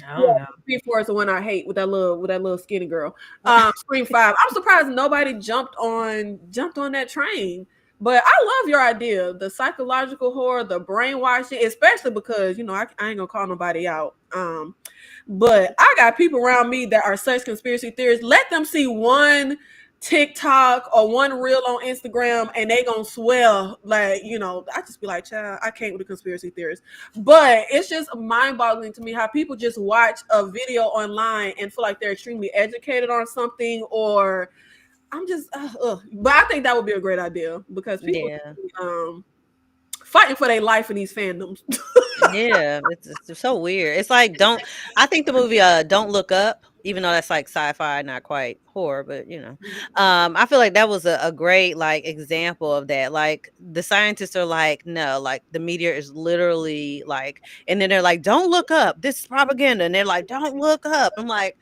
[SPEAKER 3] I
[SPEAKER 1] Yeah,
[SPEAKER 3] don't know.
[SPEAKER 1] Scream 4 is the one I hate with that little skinny girl. Scream 5. I'm surprised nobody jumped on that train. But I love your idea, the psychological horror, the brainwashing, especially because I ain't gonna call nobody out. But I got people around me that are such conspiracy theorists. Let them see one TikTok or one reel on Instagram and they gonna swell like, I just be like, child, I can't with the conspiracy theorists. But it's just mind-boggling to me how people just watch a video online and feel like they're extremely educated on something, or I'm just but I think that would be a great idea because people
[SPEAKER 2] Yeah.
[SPEAKER 1] fighting for their life in these fandoms.
[SPEAKER 2] Yeah, it's so weird. It's like don't I think the movie Don't Look Up, even though that's like sci-fi, not quite horror, but I feel like that was a great like example of that. Like the scientists are like, no, like the meteor is literally like, and then they're like, don't look up. This is propaganda. And they're like, don't look up. I'm like,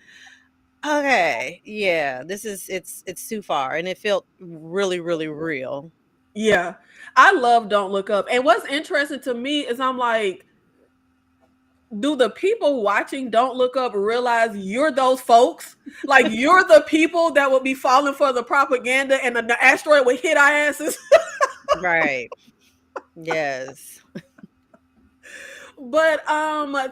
[SPEAKER 2] okay, yeah, it's too far. And it felt really, really real.
[SPEAKER 1] Yeah. I love Don't Look Up. And what's interesting to me is I'm like, do the people watching Don't Look Up realize you're those folks? Like you're the people that will be falling for the propaganda and the asteroid would hit our asses.
[SPEAKER 2] Right. Yes.
[SPEAKER 1] But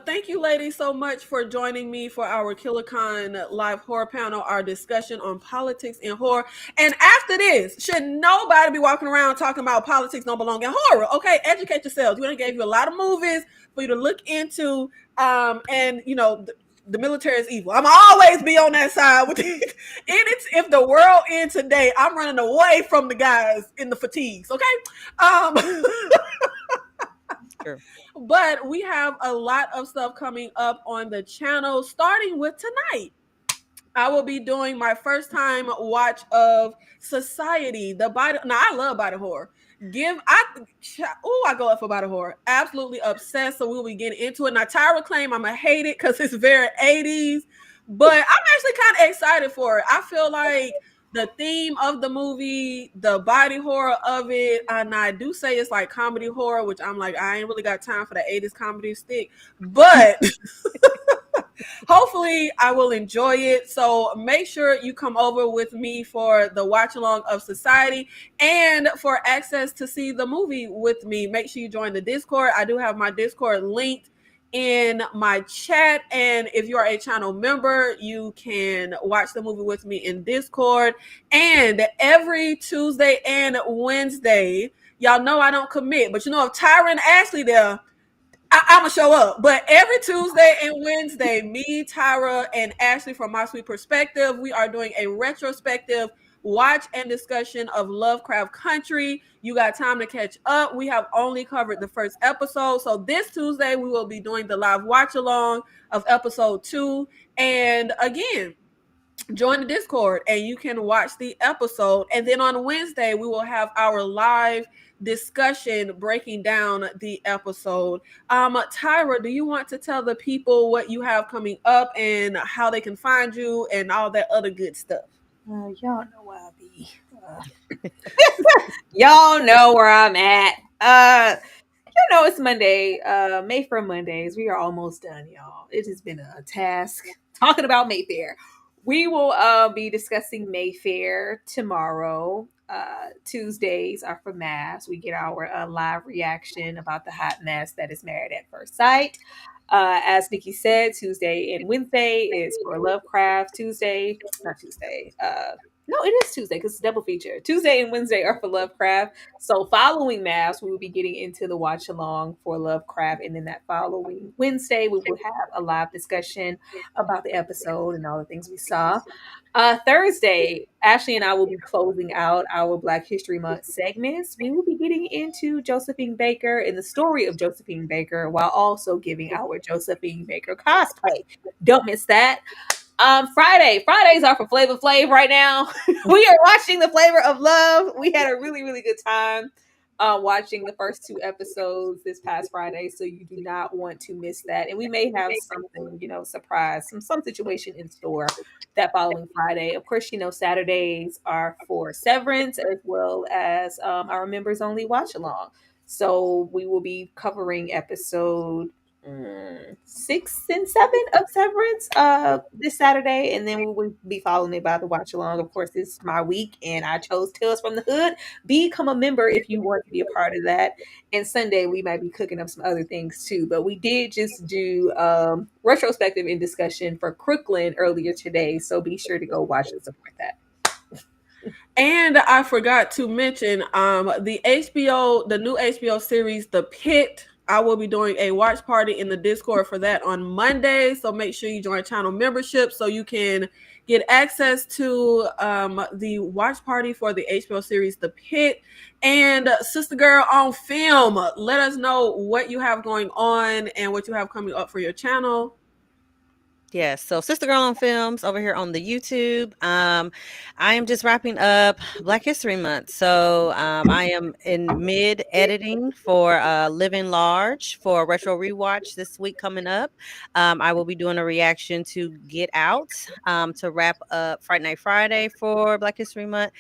[SPEAKER 1] thank you ladies so much for joining me for our KillerCon live horror panel, our discussion on politics and horror. And after this, should nobody be walking around talking about politics don't belong in horror? Okay, educate yourselves. We done gave you a lot of movies for you to look into. And the military is evil. I'm always be on that side with it. If the world ends today, I'm running away from the guys in the fatigues. Okay. Um
[SPEAKER 2] True.
[SPEAKER 1] But we have a lot of stuff coming up on the channel, starting with tonight. I will be doing my first time watch of Society, the body. Now I love body horror. I go up for body horror. Absolutely obsessed. So we'll be getting into it. Now Tyra claim I'm gonna hate it because it's very 80s, but I'm actually kind of excited for it. I feel like the theme of the movie, the body horror of it, and I do say it's like comedy horror, which I'm like, I ain't really got time for the 80s comedy stick, but hopefully I will enjoy it. So make sure you come over with me for the watch along of Society and for access to see the movie with me. Make sure you join the Discord. I do have my Discord linked in my chat, and if you are a channel member, you can watch the movie with me in Discord. And every Tuesday and Wednesday, y'all know I don't commit, but if Tyra and Ashley there, I'm gonna show up. But every Tuesday and Wednesday, me, Tyra, and Ashley from My Sweet Perspective, we are doing a retrospective watch and discussion of Lovecraft Country. You got time to catch up. We have only covered the first episode. So this Tuesday, we will be doing the live watch along of episode 2. And again, join the Discord and you can watch the episode. And then on Wednesday, we will have our live discussion breaking down the episode. Tyra, do you want to tell the people what you have coming up and how they can find you and all that other good stuff?
[SPEAKER 3] Y'all know where I be. Y'all know where I'm at. It's Monday. Mayfair Mondays. We are almost done, y'all. It has been a task talking about Mayfair. We will be discussing Mayfair tomorrow. Tuesdays are for mass. We get our live reaction about the hot mess that is Married at First Sight. As Nikki said, Tuesday and Wednesday is for Lovecraft. Not Tuesday. No, it is Tuesday because it's a double feature. Tuesday and Wednesday are for Lovecraft. So following Mass, we will be getting into the watch along for Lovecraft. And then that following Wednesday, we will have a live discussion about the episode and all the things we saw. Thursday, Ashley and I will be closing out our Black History Month segments. We will be getting into Josephine Baker and the story of Josephine Baker while also giving our Josephine Baker cosplay. Don't miss that. Fridays are for Flavor Flav right now. We are watching The Flavor of Love. We had a really, really good time watching the first 2 episodes this past Friday, so you do not want to miss that. And we may have something, surprise, some situation in store that following Friday. Of course, Saturdays are for Severance as well as our members only watch along. So we will be covering episode 6 and 7 of Severance this Saturday, and then we will be following it by the watch along. Of course, it's my week, and I chose Tales from the Hood. Become a member if you want to be a part of that. And Sunday we might be cooking up some other things too. But we did just do retrospective and discussion for Crooklyn earlier today, so be sure to go watch and support that.
[SPEAKER 1] And I forgot to mention the new HBO series, The Pit. I will be doing a watch party in the Discord for that on Monday. So make sure you join channel membership so you can get access to the watch party for the HBO series, The Pit. And Sister Girl on Film, let us know what you have going on and what you have coming up for your channel.
[SPEAKER 2] Yes, so Sister Girl on Films over here on the YouTube. I am just wrapping up Black History Month, so I am in mid editing for Living Large for a retro rewatch this week coming up. I will be doing a reaction to Get Out to wrap up Friday Night Friday for Black History Month.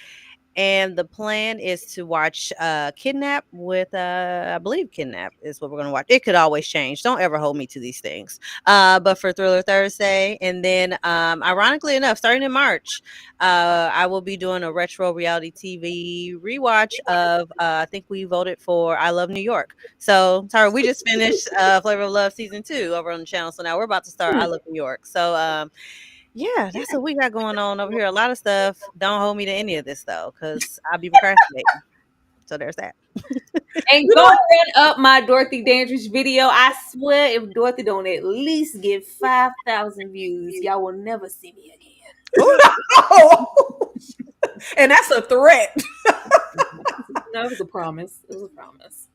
[SPEAKER 2] And the plan is to watch Kidnap with I believe Kidnap is what we're going to watch. It could always change. Don't ever hold me to these things. But for Thriller Thursday, and then ironically enough, starting in March, I will be doing a retro reality TV rewatch of I think we voted for I Love New York. So sorry, we just finished Flavor of Love season 2 over on the channel. So now we're about to start I Love New York. So yeah, that's what we got going on over here. A lot of stuff. Don't hold me to any of this though, because I'll be procrastinating. So there's that.
[SPEAKER 3] And go run up my Dorothy Dandridge video. I swear, if Dorothy don't at least get 5,000 views, y'all will never see me again.
[SPEAKER 1] And that's a threat.
[SPEAKER 3] No, it was a promise. It was a promise.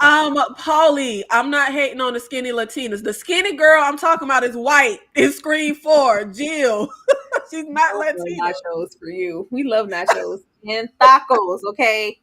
[SPEAKER 1] Paulie, I'm not hating on the skinny Latinas. The skinny girl I'm talking about is white in Scream 4. Jill. She's not Latina.
[SPEAKER 3] Nachos for you. We love nachos and tacos, okay?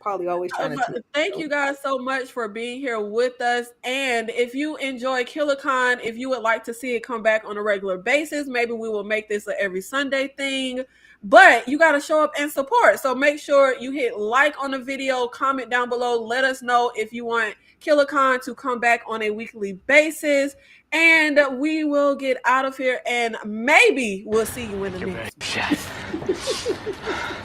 [SPEAKER 3] Probably always trying to
[SPEAKER 1] thank you guys so much for being here with us. And if you enjoy KillerCon, if you would like to see it come back on a regular basis, maybe we will make this an every Sunday thing. But you got to show up and support. So make sure you hit like on the video, comment down below. Let us know if you want KillerCon to come back on a weekly basis. And we will get out of here and maybe we'll see you in the next one.